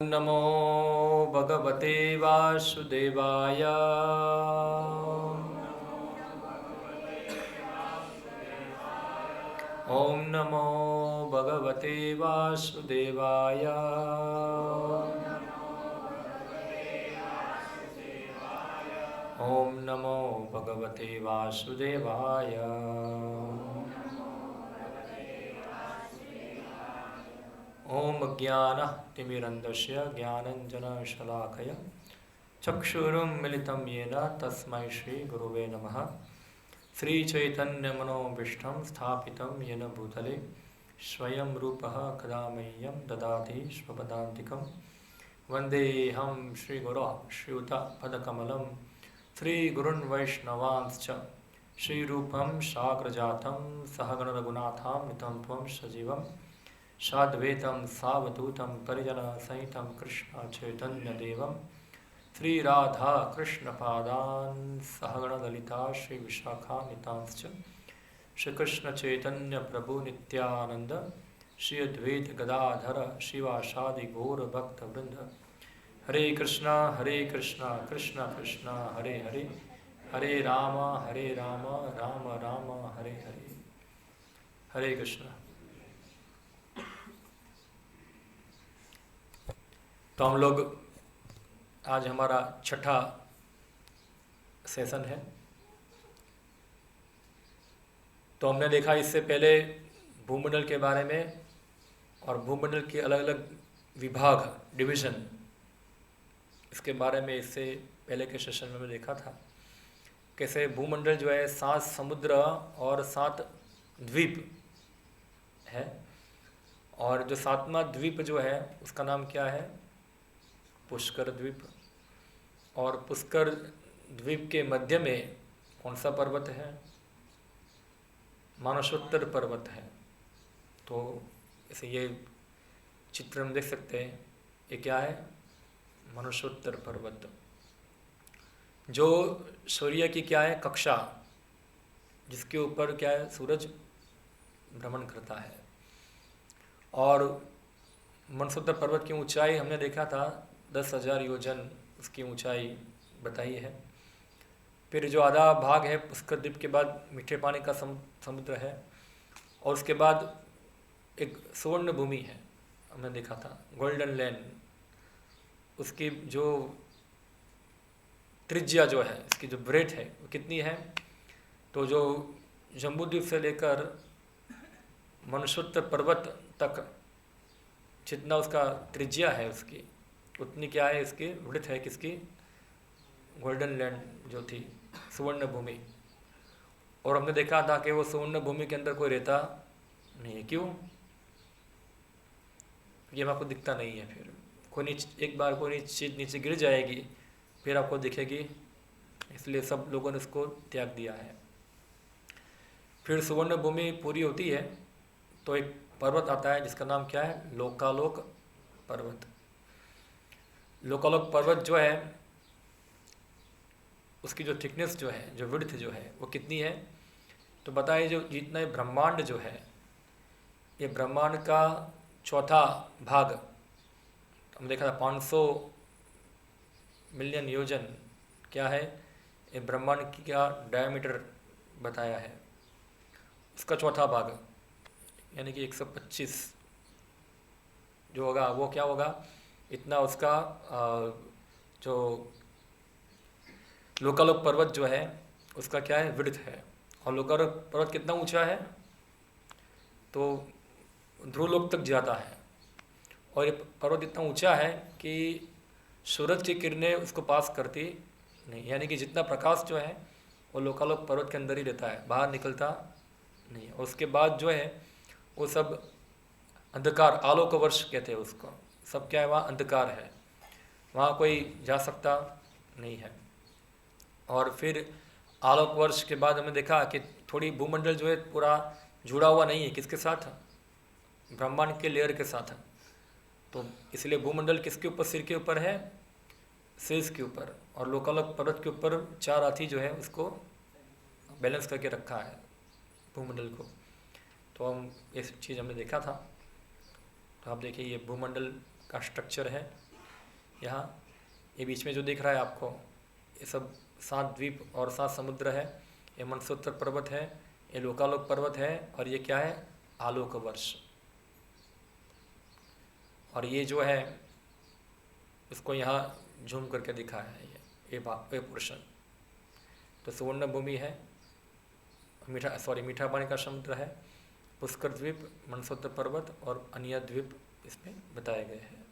नमो भगवते वासुदेवाय। ओम नमो भगवते वासुदेवाय। ओम नमो भगवते वासुदेवाय। ओम ज्ञानतिमिरन्धस्य ज्ञानञ्जनशलाकया चक्षुरुन्मिलितं येन तस्मै श्रीगुरुवे नमः। श्रीचैतन्यमनोभीष्टं स्थापितं येन भूतले स्वयं रूपः कदा मह्यं ददाति स्वपदान्तिकं। वन्देऽहं श्रीगुरोः श्रीयुतपदकमलं श्रीगुरुन् वैष्णवांश्च श्रीरूपं साग्रजातं सहगणरघुनाथान्वितं त्वं सजीवं साद्वैतं सावधूतं परिजनसहितं कृष्ण चैतन्यदेवं श्रीराधा कृष्णपादान् सहगणललिता श्रीविशाखान्वितांश्च श्रीकृष्ण चैतन्य प्रभु नित्यानंद श्री अद्वैत गदाधर शिवासादि गौर भक्तवृंद। हरे कृष्णा कृष्ण कृष्ण हरे हरे, हरे राम राम राम हरे हरे। हरे कृष्ण। तो हम लोग आज हमारा छठा सेशन है। तो हमने देखा इससे पहले भूमंडल के बारे में और भूमंडल के अलग अलग विभाग डिवीज़न, इसके बारे में इससे पहले के सेशन में हमने देखा था कैसे भूमंडल जो है 7 समुद्र और 7 द्वीप है। और जो 7वां द्वीप जो है उसका नाम क्या है? पुष्कर द्वीप। और पुष्कर द्वीप के मध्य में कौन सा पर्वत है? मानसोत्तर पर्वत है। तो इसे ये चित्र हम देख सकते हैं, ये क्या है? मानसोत्तर पर्वत, जो सूर्य की क्या है? कक्षा, जिसके ऊपर क्या है? सूरज भ्रमण करता है। और मानसोत्तर पर्वत की ऊंचाई हमने देखा था 10,000 योजन उसकी ऊंचाई बताई है। फिर जो आधा भाग है पुष्कर द्वीप के बाद मीठे पानी का समुद्र है। और उसके बाद एक स्वर्ण भूमि है, हमने देखा था गोल्डन लैंड। उसकी जो त्रिज्या जो है, इसकी जो ब्रेथ है वो कितनी है? तो जो जम्बूद्वीप से लेकर मानसोत्तर पर्वत तक जितना उसका त्रिज्या है उसकी उतनी क्या है इसकी वृत्त है किसकी? गोल्डन लैंड जो थी, सुवर्ण भूमि। और हमने देखा था कि वो सुवर्ण भूमि के अंदर कोई रहता नहीं है। क्यों? ये आपको दिखता नहीं है। फिर कोई एक बार कोई चीज़ नीचे गिर जाएगी फिर आपको दिखेगी, इसलिए सब लोगों ने उसको त्याग दिया है। फिर सुवर्ण भूमि पूरी होती है तो एक पर्वत आता है जिसका नाम क्या है? लोकालोक पर्वत। लोकालोक पर्वत जो है उसकी जो थिकनेस जो है, जो विड्थ जो है वो कितनी है? तो बताइए, जो जितना ब्रह्मांड जो है, ये ब्रह्मांड का चौथा भाग, हम देखा था 500 मिलियन योजन क्या है? ये ब्रह्मांड की क्या डायमीटर बताया है, उसका चौथा भाग यानी कि 125 जो होगा वो क्या होगा? इतना उसका जो लोकालोक पर्वत जो है उसका क्या है? विड्थ है। और लोकालोक पर्वत कितना ऊंचा है? तो ध्रुवलोक तक जाता है। और ये पर्वत इतना ऊंचा है कि सूरज की किरणें उसको पास करती नहीं, यानी कि जितना प्रकाश जो है वो लोकालोक पर्वत के अंदर ही रहता है, बाहर निकलता नहीं। और उसके बाद जो है वो सब अंधकार, आलोक वर्ष कहते हैं उसको, सब क्या है? वहाँ अंधकार है, वहाँ कोई जा सकता नहीं है। और फिर आलोक वर्ष के बाद हमने देखा कि थोड़ी भूमंडल जो है पूरा जुड़ा हुआ नहीं है, किसके साथ? ब्रह्मांड के लेयर के साथ। तो इसलिए भूमंडल किसके ऊपर? सिर के ऊपर है, शीर्ष के ऊपर। और लोकालोक पर्वत के ऊपर 4 हाथी जो है उसको बैलेंस करके रखा है भूमंडल को। तो हम ये चीज़ हमने देखा था। तो आप देखिए ये भूमंडल का स्ट्रक्चर है यहाँ ये बीच में जो दिख रहा है आपको, ये सब 7 द्वीप और 7 समुद्र है। ये मनसोत्तर पर्वत है, ये लोकालोक पर्वत है, और ये क्या है, आलोक वर्ष। और ये जो है इसको यहाँ झूम करके दिखा है ये पोर्शन। तो सुवर्ण भूमि है, मीठा पानी का समुद्र है, पुष्कर द्वीप, मनसोत्तर पर्वत और अन्य द्वीप इसमें बताए गए हैं।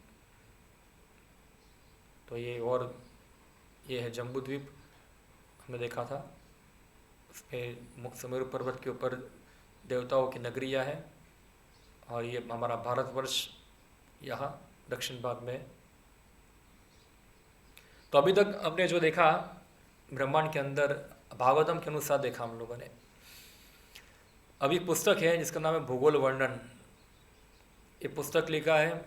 तो ये, और ये है जम्बू द्वीप, हमने देखा था, उसमें सुमेरु पर्वत के ऊपर देवताओं की नगरिया है। और ये हमारा भारतवर्ष यहाँ दक्षिण भाग में। तो अभी तक हमने जो देखा ब्रह्मांड के अंदर, भागवतम के अनुसार देखा हम लोगों ने। अभी पुस्तक है जिसका नाम है भूगोल वर्णन। ये पुस्तक लिखा है,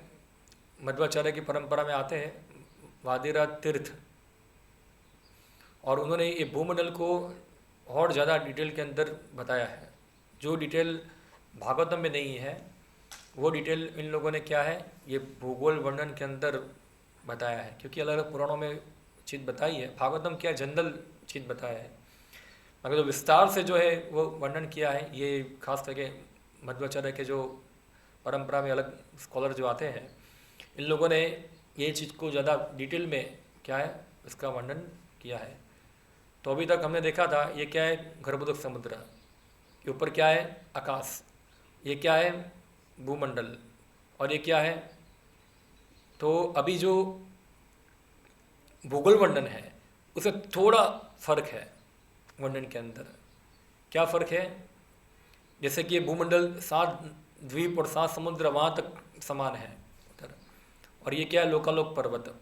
मध्वाचार्य की परंपरा में आते हैं वादिराज तीर्थ, और उन्होंने ये भूमंडल को और ज़्यादा डिटेल के अंदर बताया है। जो डिटेल भागवतम में नहीं है वो डिटेल इन लोगों ने क्या है, ये भूगोल वर्णन के अंदर बताया है। क्योंकि अलग अलग पुराणों में चीज़ बताई है, भागवतम क्या जनरल चीज़ बताया है, मगर जो विस्तार से जो है वो वर्णन किया है, ये खास करके मध्वाचार्य के जो परंपरा में अलग स्कॉलर जो आते हैं, इन लोगों ने ये चीज़ को ज़्यादा डिटेल में क्या है इसका वर्णन किया है। तो अभी तक हमने देखा था ये क्या है, गर्भोदक समुद्र के ऊपर क्या है, आकाश, ये क्या है, भूमंडल, और ये क्या है। तो अभी जो भूगोल वर्णन है उसे थोड़ा फर्क है वर्णन के अंदर। क्या फ़र्क है, जैसे कि ये भूमंडल 7 द्वीप और 7 समुद्र वहाँ तक समान है उधर, और ये क्या है, लोकालोक पर्वत।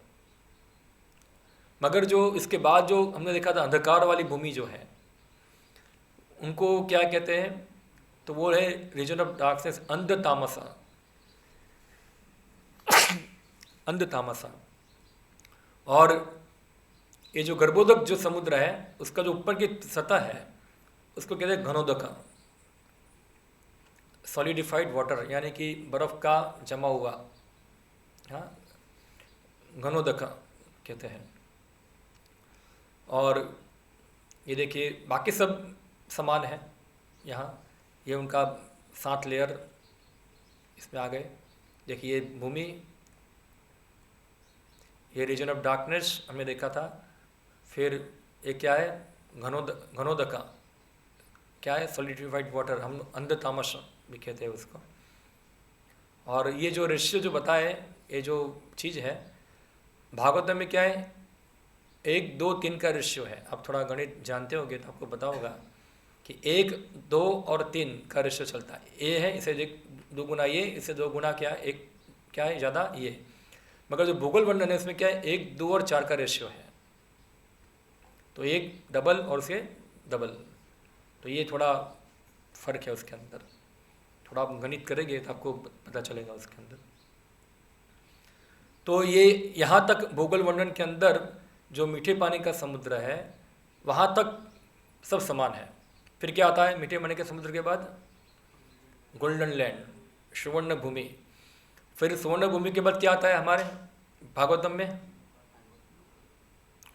मगर जो इसके बाद जो हमने देखा था अंधकार वाली भूमि जो है, उनको क्या कहते हैं, तो वो है रीजन ऑफ डार्कनेस, अंध तामसा, अंध तामसा। और ये जो गर्भोदक जो समुद्र है उसका जो ऊपर की सतह है उसको कहते हैं घनोदका, सॉलिडिफाइड वाटर, यानी कि बर्फ़ का जमा हुआ, हाँ, घनोदका कहते हैं। और ये देखिए बाकी सब समान है यहाँ, ये उनका 7 लेयर इसमें आ गए। देखिए ये भूमि, ये रीजन ऑफ डार्कनेस हमने देखा था। फिर ये क्या है, घनोदका, क्या है, सॉलिडिफाइड वाटर, हम अंध तामस भी कहते हैं उसको। और ये जो रेशियो जो बताए, ये जो चीज़ है भागवत में क्या है, 1, 2, 3 का रेशियो है। आप थोड़ा गणित जानते होंगे तो आपको पता होगा कि 1, 2 और 3 का रेशियो चलता है। ए है, इसे 2 गुना ये, इसे 2 गुना क्या, 1 क्या है ज़्यादा ये। मगर जो भूगोल वर्णन है उसमें क्या है, 1, 2 और 4 का रेशियो है। तो 1 डबल और उसके डबल, तो ये थोड़ा फर्क है उसके अंदर। थोड़ा आप गणित करेंगे तो आपको पता चलेगा उसके अंदर। तो ये यहाँ तक भूगोल वर्णन के अंदर जो मीठे पानी का समुद्र है वहाँ तक सब समान है। फिर क्या आता है मीठे पानी के समुद्र के बाद, गोल्डन लैंड, सुवर्ण भूमि। फिर सुवर्ण भूमि के बाद क्या आता है हमारे भागवतम में,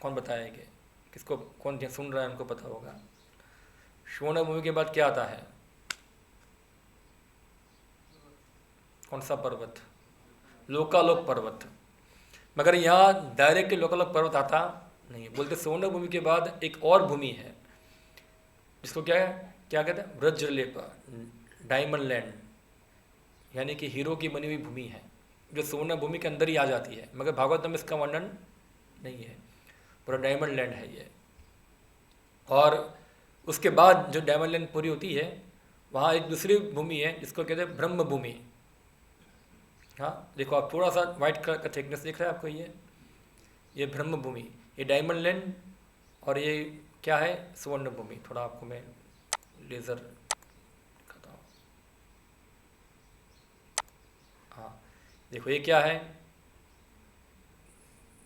कौन बताएंगे, किसको, कौन सुन रहा है उनको पता होगा। सुवर्ण भूमि के बाद क्या आता है, कौन सा पर्वत, लोकालोक पर्वत। मगर यहाँ डायरेक्ट लोकालोक पर्वत आता नहीं, बोलते सुवर्ण भूमि के बाद एक और भूमि है जिसको क्या है, क्या कहते हैं, ब्रजलेप, डायमंड लैंड, यानी कि हीरो की बनी हुई भूमि है जो सुवर्ण भूमि के अंदर ही आ जाती है। मगर भागवत में इसका वर्णन नहीं है, पूरा डायमंड लैंड है ये। और उसके बाद जो डायमंड लैंड पूरी होती है वहाँ एक दूसरी भूमि है जिसको कहते हैं ब्रह्म भूमि। हाँ देखो आप, थोड़ा सा वाइट कलर का थिकनेस दिख रहा है आपको, ये ब्रह्म भूमि, ये डायमंड लैंड, और ये क्या है, सुवर्ण भूमि। थोड़ा आपको मैं लेज़र दिखाता हूँ। हाँ देखो ये क्या है,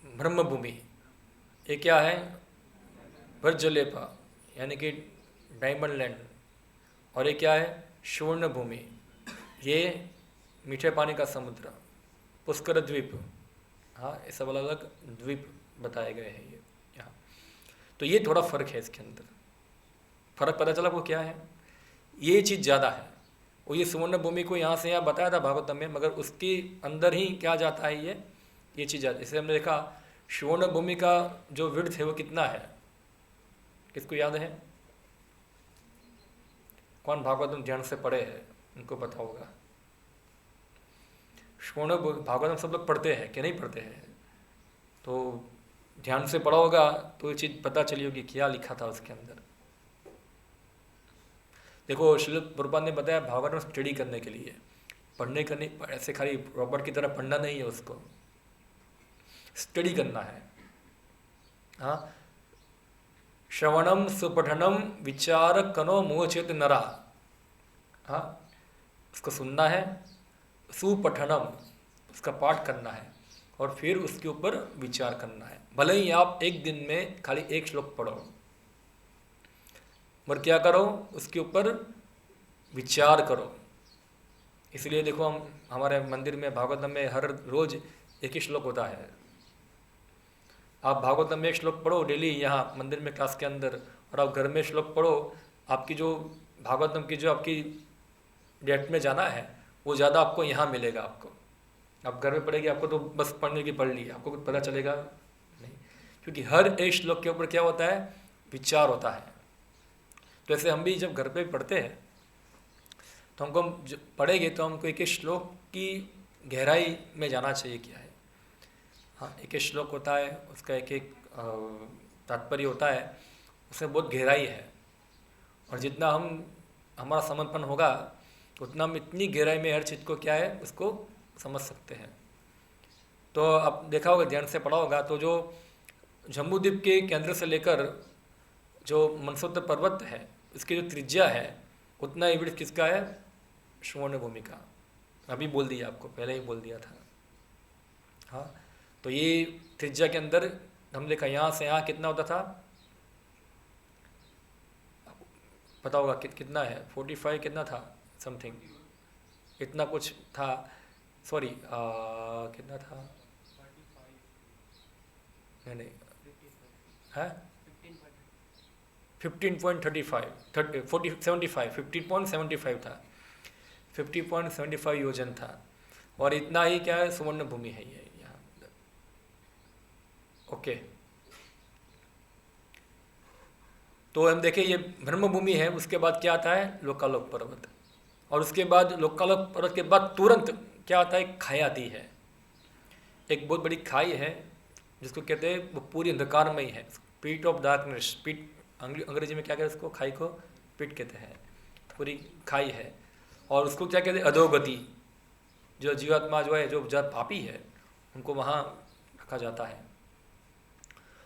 ब्रह्म भूमि, ये क्या है, ब्रजलेपा, यानी कि डायमंड लैंड, और ये क्या है, सुवर्ण भूमि, ये मीठे पानी का समुद्र, पुष्कर द्वीप, हाँ, ये सब अलग अलग द्वीप बताए गए हैं ये यहाँ। तो ये थोड़ा फर्क है इसके अंदर, फर्क पता चला वो क्या है, ये चीज़ ज़्यादा है। वो ये सुवर्ण भूमि को यहाँ से यहाँ बताया था भागवतम में, मगर उसके अंदर ही क्या जाता है ये चीज़ जाती है। इसलिए हमने देखा सुवर्ण भूमि का जो विड्थ है वो कितना है, किसको याद है? कौन भागवतम ध्यान से पढ़े हैं उनको पता होगा। सुवर्ण भागवतम सब लोग पढ़ते हैं कि नहीं पढ़ते हैं? तो ध्यान से पढ़ा होगा तो ये चीज़ पता चली होगी क्या लिखा था उसके अंदर। देखो श्रील प्रभुपाद ने बताया भागवतम स्टडी करने के लिए, पढ़ने का नहीं, ऐसे खाली रॉबर्ट की तरह पढ़ना नहीं है, उसको स्टडी करना है। हाँ, श्रवणम सुपठनम विचार कनो मोचेत नरा। हाँ, उसको सुनना है, सुपठनम उसका पाठ करना है, और फिर उसके ऊपर विचार करना है। भले ही आप एक दिन में खाली एक श्लोक पढ़ो, मगर क्या करो, उसके ऊपर विचार करो। इसलिए देखो हम हमारे मंदिर में भागवतम में हर रोज एक ही श्लोक होता है। आप भागवतम में एक श्लोक पढ़ो डेली यहाँ मंदिर में क्लास के अंदर, और आप घर में श्लोक पढ़ो। आपकी जो भागवतम की जो आपकी डेट में जाना है वो ज़्यादा आपको यहाँ मिलेगा। आपको आप घर में पढ़ेगी, आपको तो बस पढ़ने की पढ़ ली, आपको कुछ पता चलेगा नहीं, क्योंकि हर एक श्लोक के ऊपर क्या होता है, विचार होता है। तो ऐसे हम भी जब घर पे पढ़ते हैं तो हमको पढ़ेंगे तो हमको एक एक श्लोक की गहराई में जाना चाहिए क्या है। हाँ, एक एक श्लोक होता है, उसका एक एक तात्पर्य होता है, उसमें बहुत गहराई है, और जितना हमारा समर्पण होगा उतना हम इतनी गहराई में हर चीज़ को क्या है उसको समझ सकते हैं। तो अब देखा होगा, ध्यान से पढ़ा होगा, तो जो जम्बूद्वीप के केंद्र से लेकर जो मनसोत्तर पर्वत है उसकी जो त्रिज्या है उतना ही विड्थ किसका है, सुवर्ण भूमि का। अभी बोल दिया आपको, पहले ही बोल दिया था। हाँ, तो ये त्रिज्या के अंदर हम देखा यहाँ से यहाँ कितना होता था, पता होगा कितना है, 45 कितना था समथिंग, इतना कुछ था, सॉरी कितना था, नहीं है 15.35 15.75 था, 50.75 योजन था, और इतना ही क्या है सुवर्ण भूमि है ये यहाँ। ओके, तो हम देखें ये ब्रह्म भूमि है, उसके बाद क्या आता है, लोकालोक पर्वत, और उसके बाद लोकालोक पर्वत के बाद तुरंत क्या आता है, खाई आती है। एक बहुत बड़ी खाई है जिसको कहते हैं वो पूरी अंधकारमय है, पीट ऑफ डार्कनेस। पीट अंग्रेजी में क्या कहते हैं उसको, खाई को पीट कहते हैं, पूरी खाई है। और उसको क्या कहते हैं, अधोगति। जो जीवात्मा जो है, जो पापी है, उनको वहाँ रखा जाता है।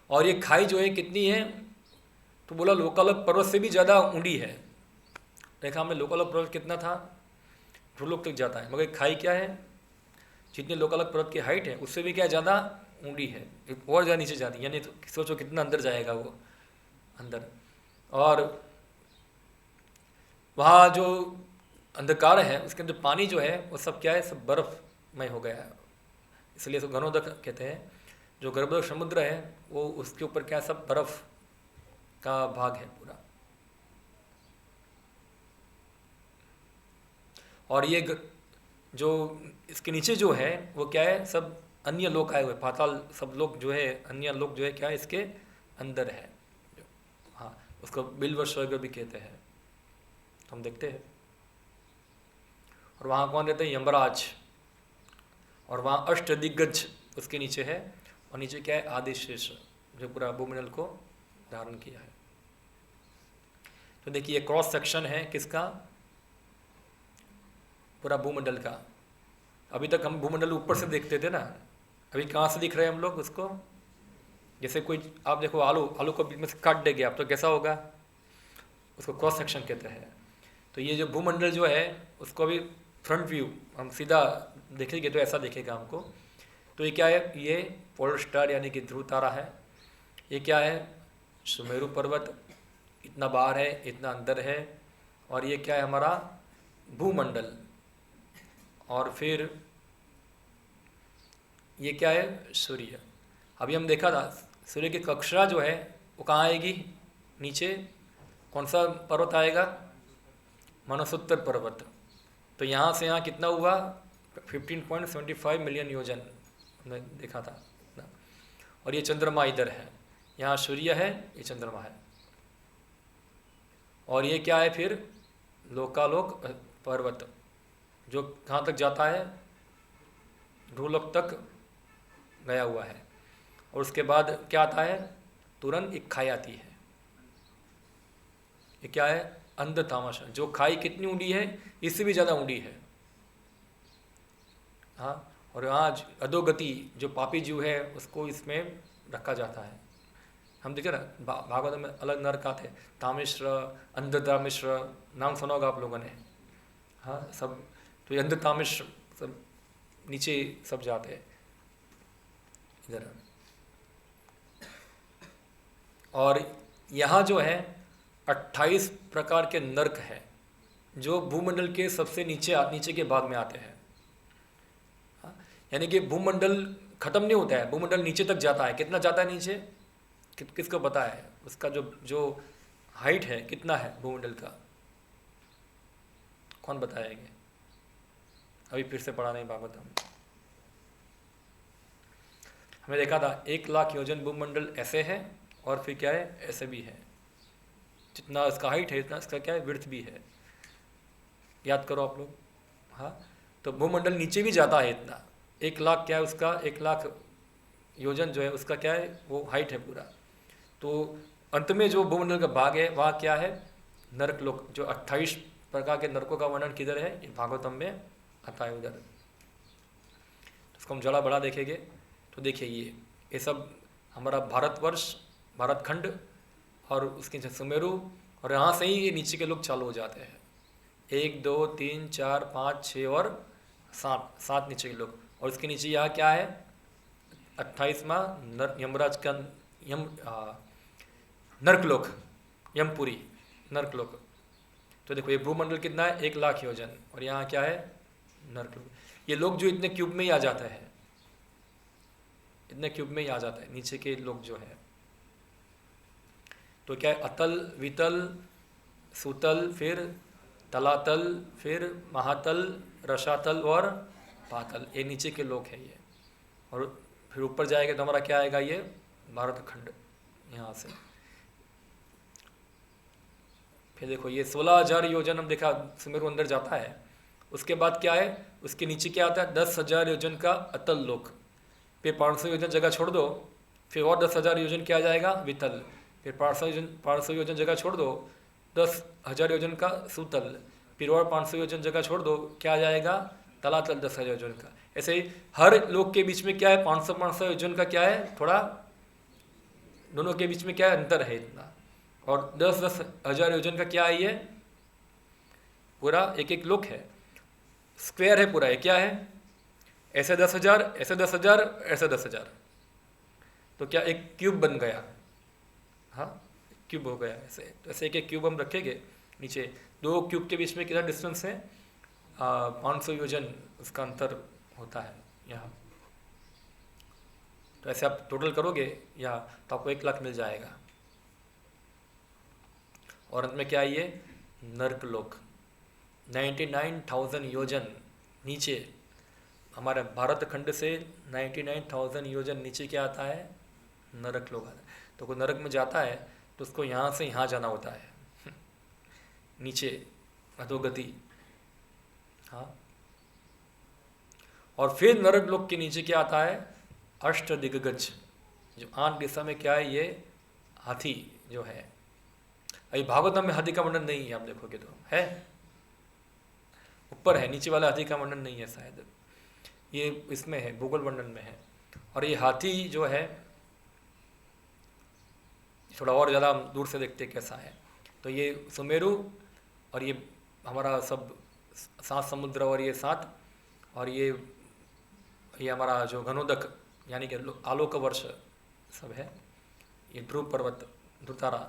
और ये खाई जो है कितनी है, तो बोला लोकालोक पर्वत से भी ज़्यादा ऊंडी है। देखा हमने लोकालोक पर्वत कितना था, ध्रुवलोक तक जाता है, मगर खाई क्या है, जितनी लोकालोक पर्वत की हाइट है उससे भी क्या ज़्यादा ऊंडी है, और ज़्यादा नीचे जाती है। यानी तो सोचो कितना अंदर जाएगा वो अंदर। और वहाँ जो अंधकार है उसके अंदर पानी जो है वो सब क्या है, सब बर्फमय हो गया है, इसलिए तो घनोदक कहते हैं। जो गर्भोदक समुद्र है वो उसके ऊपर क्या है, सब बर्फ का भाग है पूरा। और ये जो इसके नीचे जो है वो क्या है, सब अन्य लोक आए हुए, पाताल सब लोग जो है, अन्य लोक जो है क्या है इसके अंदर है। हाँ, उसको बिल्व स्वर्ग भी कहते हैं, तो हम देखते हैं। और वहाँ कौन रहते हैं, यमराज, और वहाँ अष्टदिग्गज उसके नीचे है, और नीचे क्या है, आदिशेष, जो पूरा भूमंडल को धारण किया है। तो देखिए क्रॉस सेक्शन है किसका, पूरा भूमंडल का। अभी तक हम भूमंडल ऊपर से देखते थे ना, अभी कहाँ से दिख रहे हैं हम लोग उसको, जैसे कोई आप देखो आलू को बीच में से काट देंगे आप तो कैसा होगा, उसको क्रॉस सेक्शन कहते हैं। तो ये जो भूमंडल जो है उसको अभी फ्रंट व्यू हम सीधा देखेंगे तो ऐसा दिखेगा हमको। तो ये क्या है, ये पोलर स्टार यानी कि ध्रुव तारा है। ये क्या है, सुमेरु पर्वत, इतना बाहर है इतना अंदर है। और ये क्या है, हमारा भूमंडल। और फिर ये क्या है? सूर्य। अभी हम देखा था सूर्य की कक्षा जो है वो कहाँ आएगी? नीचे। कौन सा पर्वत आएगा? मनसोत्तर पर्वत। तो यहाँ से यहाँ कितना हुआ? 15.75 मिलियन योजन हमने देखा था ना। और ये चंद्रमा इधर है, यहाँ सूर्य है, ये चंद्रमा है। और ये क्या है फिर? लोकालोक पर्वत, जो कहाँ तक जाता है? ध्रुवलोक तक गया हुआ है। और उसके बाद क्या आता है? तुरंत एक खाई आती है। ये क्या है? अंध तामस। जो खाई कितनी ऊंडी है? इससे भी ज़्यादा ऊंडी है। हाँ। और आज अधोगति जो पापी जीव है उसको इसमें रखा जाता है। हम देखे ना भागवत में अलग नरक आते हैं, तामिश्र, अंध तामिश्र, नाम सुना होगा आप लोगों ने। हाँ सब। तो ये अंध तामिश्र सब नीचे सब जाते हैं इधर। और यहाँ जो है 28 प्रकार के नरक हैं जो भूमंडल के सबसे नीचे के भाग में आते हैं। यानी कि भूमंडल खत्म नहीं होता है, भूमंडल नीचे तक जाता है। कितना जाता है नीचे? किसको पता है उसका जो हाइट है कितना है भूमंडल का? कौन बताएंगे? अभी फिर से पढ़ा नहीं भागवत हमें देखा था 1 लाख योजन भूमंडल ऐसे है, और फिर क्या है? ऐसे भी है। जितना इसका हाइट है इतना इसका क्या है? विड्थ भी है। याद करो आप लोग। हाँ। तो भूमंडल नीचे भी जाता है इतना। 1 लाख क्या है उसका? 1 लाख योजन जो है उसका क्या है? वो हाइट है पूरा। तो अंत में जो भूमंडल का भाग है वहाँ क्या है? नरक लोक। जो 28 प्रकार के नरकों का वर्णन किधर है? ये भागवतम में आता है उधर। इसको हम जरा बड़ा देखेंगे तो देखिए ये सब हमारा भारतवर्ष, भारतखंड और उसके सुमेरु, और यहाँ से ही ये नीचे के लोग चालू हो जाते हैं। 1 2 3 4 5 6 और 7 नीचे के लोग। और इसके नीचे यहाँ क्या है? 28वां यमराज का नरकलोक, यमपुरी नरकलोक। तो देखो ये भूमंडल कितना है? 1 लाख योजन। और यहाँ क्या है? नरकलोक। ये लोग जो इतने क्यूब में ही आ जाता है, इतने क्यूब में ही आ जाता है नीचे के लोग जो है। तो क्या है? अतल, वितल, सुतल, फिर तलातल, फिर महातल, रसातल और पातल, ये नीचे के लोग हैं ये। और फिर ऊपर जाएगा तो हमारा क्या आएगा? ये भारतखंड यहाँ से। फिर देखो ये 16,000 योजन हम देखा सुमेरु अंदर जाता है। उसके बाद क्या है? उसके नीचे क्या आता है? 10,000 योजन का अतल लोक। फिर 500 योजन जगह छोड़ दो, फिर और 10,000 योजन क्या आ जाएगा? वितल। फिर 500 योजन जगह छोड़ दो, 10,000 योजन का सुतल। फिर और 500 योजन जगह छोड़ दो, क्या आ जाएगा? तलातल 10,000 योजन का। ऐसे ही हर लोक के बीच में क्या है? 500 योजन का क्या है? थोड़ा दोनों के बीच में क्या है? अंतर है इतना। और 10,000 योजन का क्या है? ये पूरा एक लोक है, स्क्वायर है पूरा। ये क्या है? ऐसे 10,000, ऐसे 10,000, ऐसे 10,000। तो क्या एक क्यूब बन गया? हाँ, क्यूब हो गया ऐसे। तो ऐसे एक क्यूब हम रखेंगे नीचे। 2 क्यूब के बीच में कितना डिस्टेंस है? 500 योजन उसका अंतर होता है यहाँ। तो ऐसे आप टोटल करोगे या तो आपको 1 लाख मिल जाएगा। और अंत में क्या है? ये नरकलोक 99,000 योजन नीचे। हमारे भारत खंड से 99,000 योजन नीचे क्या आता है? नरक लोक आता है। तो कोई नरक में जाता है तो उसको यहाँ से यहाँ जाना होता है नीचे, अधोगति। हाँ। और फिर नरक लोक के नीचे क्या आता है? अष्ट दिग्गज, जो 8 दिशा में क्या है? ये हाथी जो है। अभी भागवतम में हाथी का वर्णन नहीं है, आप देखोगे तो है ऊपर है, नीचे वाला हाथी का वर्णन नहीं है शायद। ये इसमें है, भूगोल वर्णन में है। और ये हाथी जो है थोड़ा और ज़्यादा दूर से देखते कैसा है। तो ये सुमेरु और ये हमारा सब 7 समुद्र और ये 7, और ये हमारा जो घनोदक यानी कि आलोक वर्ष सब है। ये ध्रुव पर्वत, ध्रुतारा,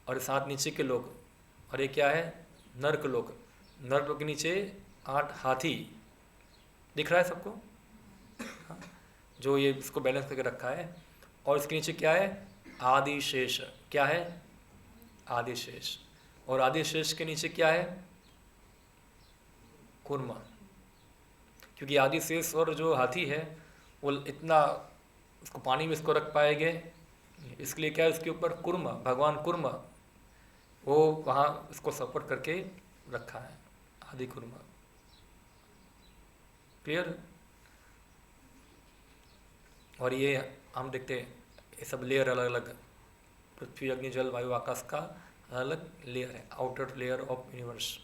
और 7 नीचे के लोग। और ये क्या है? नर्क लोक। नर्क लोक के नीचे 8 हाथी दिख रहा है सबको। हाँ। जो ये इसको बैलेंस करके रखा है। और इसके नीचे क्या है? आदिशेष। क्या है? आदिशेष। और आदिशेष के नीचे क्या है? कूर्मा। क्योंकि आदिशेष और जो हाथी है वो इतना उसको पानी में इसको रख पाएंगे, इसलिए क्या है उसके ऊपर कूर्मा, भगवान कूर्मा वो वहाँ इसको सपोर्ट करके रखा है, आदि कूर्मा। क्लियर? और ये हम देखते हैं ये सब लेयर अलग अलग, पृथ्वी अग्नि जल वायु आकाश का अलग लेयर है, आउटर लेयर ऑफ यूनिवर्स।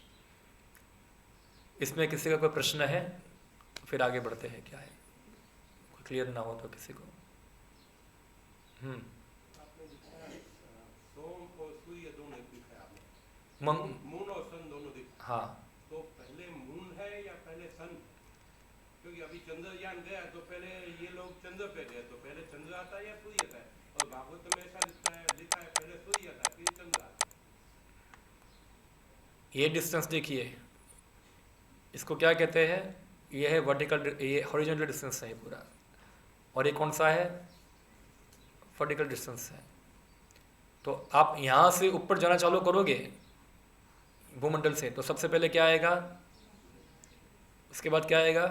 इसमें किसी का कोई प्रश्न है? फिर आगे बढ़ते हैं। क्या है कोई क्लियर ना हो तो किसी को? सोम और सूर्य दोनों दिखा है आपने, मून और सन दोनों दिखा। हाँ, तो पहले मून है या पहले सन? क्योंकि अभी चंद्रयान गया तो पहले ये लोग चंद्र पे गए, तो पहले चंद्र आता है या सूर्य आता है? और भागवत में ऐसा लिखा है पहले सूर्य आता है फिर चंद्र आता है। ये डिस्टेंस देखिए, इसको क्या कहते हैं? ये है वर्टिकल, ये हॉरिजॉन्टल डिस्टेंस है पूरा। और ये कौन सा है? वर्टिकल डिस्टेंस है। तो आप यहाँ से ऊपर जाना चालू करोगे भूमंडल से, तो सबसे पहले क्या आएगा? उसके बाद क्या आएगा?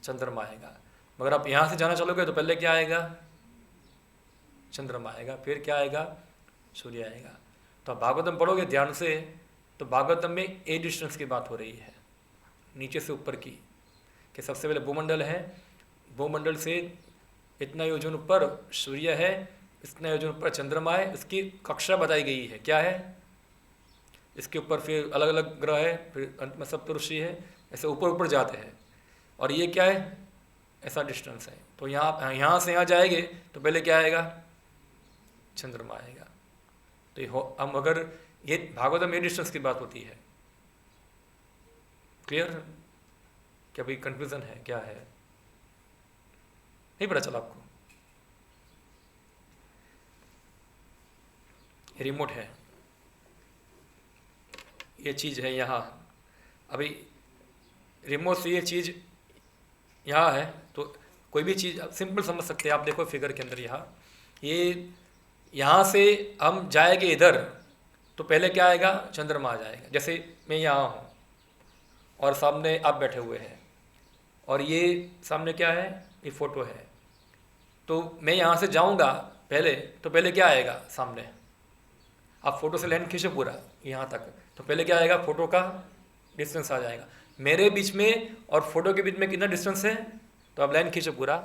चंद्रमा आएगा। मगर आप यहाँ से जाना चालू करोगे तो पहले क्या आएगा? चंद्रमा आएगा, फिर क्या आएगा? सूर्य आएगा। तो आप भागवतम पढ़ोगे ध्यान से, तो भागवतम में ए डिस्टेंस की बात हो रही है, नीचे से ऊपर की, कि सबसे पहले भूमंडल है, भूमंडल से इतना योजन ऊपर सूर्य है, इतना योजन ऊपर चंद्रमा है, इसकी कक्षा बताई गई है। क्या है? इसके ऊपर फिर अलग अलग ग्रह है, फिर अंत में सप्तऋषि है, ऐसे ऊपर ऊपर जाते हैं। और ये क्या है? ऐसा डिस्टेंस है। तो यहाँ से यहाँ जाएंगे तो पहले क्या आएगा? चंद्रमा आएगा। तो हम अगर ये भागवतम में डिस्टेंस की बात होती है। क्लियर? क्या भाई कंफ्यूजन है? क्या है? नहीं पता चला आपको? रिमोट है, ये चीज़ है यहाँ। अभी रिमोट से ये चीज़ यहाँ है, तो कोई भी चीज़ सिंपल समझ सकते हैं आप। देखो फिगर के अंदर यहाँ से हम जाएंगे इधर, तो पहले क्या आएगा? चंद्रमा आ जाएगा। जैसे मैं यहाँ हूँ और सामने आप बैठे हुए हैं, और ये सामने क्या है? ये फोटो है। तो मैं यहाँ से जाऊँगा पहले, तो पहले क्या आएगा? सामने आप फोटो से लाइन खींचो पूरा यहाँ तक, तो पहले क्या आएगा? फोटो का डिस्टेंस आ जाएगा। मेरे बीच में और फोटो के बीच में कितना डिस्टेंस है? तो आप लाइन खींचो पूरा,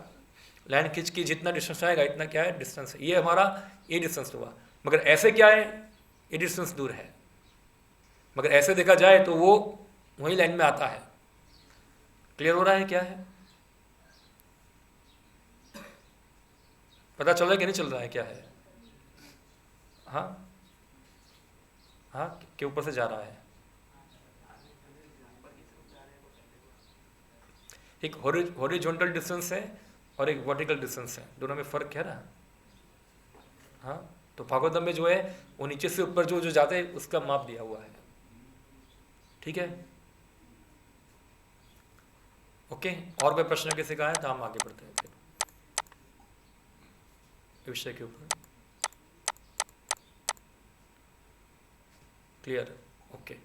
लाइन खींच के जितना डिस्टेंस आएगा इतना क्या है? डिस्टेंस है। ये हमारा ये डिस्टेंस हुआ। मगर ऐसे क्या है? ये डिस्टेंस दूर है। मगर ऐसे देखा जाए तो वो वही लाइन में आता है। क्लियर हो रहा है? क्या है पता चल रहा है कि नहीं चल रहा है? क्या है? हाँ हाँ, के ऊपर से जा रहा है। एक हॉरिजॉन्टल डिस्टेंस है और एक वर्टिकल डिस्टेंस है, दोनों में फ़र्क है ना। हाँ, तो भागवतम में जो है वो नीचे से ऊपर जो जो जाते हैं उसका माप दिया हुआ है। ठीक है, ओके। और कोई प्रश्न किसी का है तो हम आगे बढ़ते हैं फिर विषय के ऊपर। क्लियर? ओके।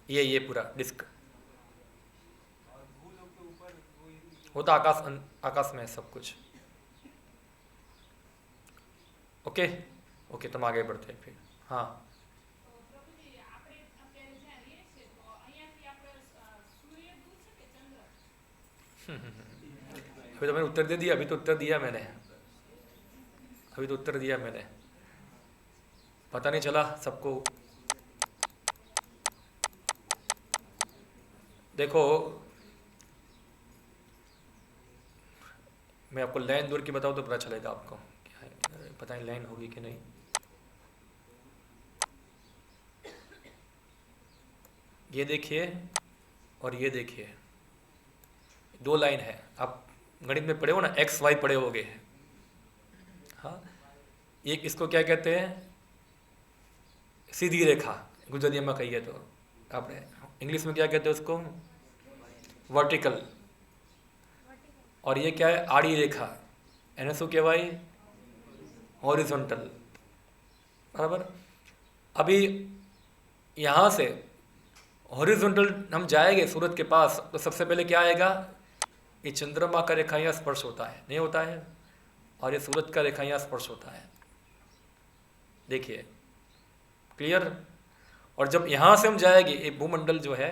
ये पूरा डिस्क वो तो आकाश में है सब कुछ। ओके ओके, तुम आगे बढ़ते हैं फिर। हाँ अभी तो मैंने उत्तर दे दिया, अभी तो उत्तर दिया मैंने, पता नहीं चला सबको। देखो मैं आपको लाइन दूर की बताऊँ तो पता चलेगा आपको क्या है, पता नहीं लाइन होगी कि नहीं। ये देखिए और ये देखिए, दो लाइन है। आप गणित में पढ़े हो ना, एक्स वाई पढ़े होगे। हाँ, एक इसको क्या कहते हैं? सीधी रेखा, गुजरिए में कहिए तो आपने इंग्लिश में क्या कहते हैं उसको, वर्टिकल। और ये क्या है, आड़ी रेखा, એને શું કહેવાય, हॉरिजॉन्टल, बराबर। अभी यहाँ से हॉरिजॉन्टल हम जाएंगे सूरज के पास तो सबसे पहले क्या आएगा, ये चंद्रमा का रेखा यहाँ स्पर्श होता है, नहीं होता है, और ये सूरज का रेखा यहाँ स्पर्श होता है, देखिए क्लियर। और जब यहाँ से हम जाएंगे, ये भूमंडल जो है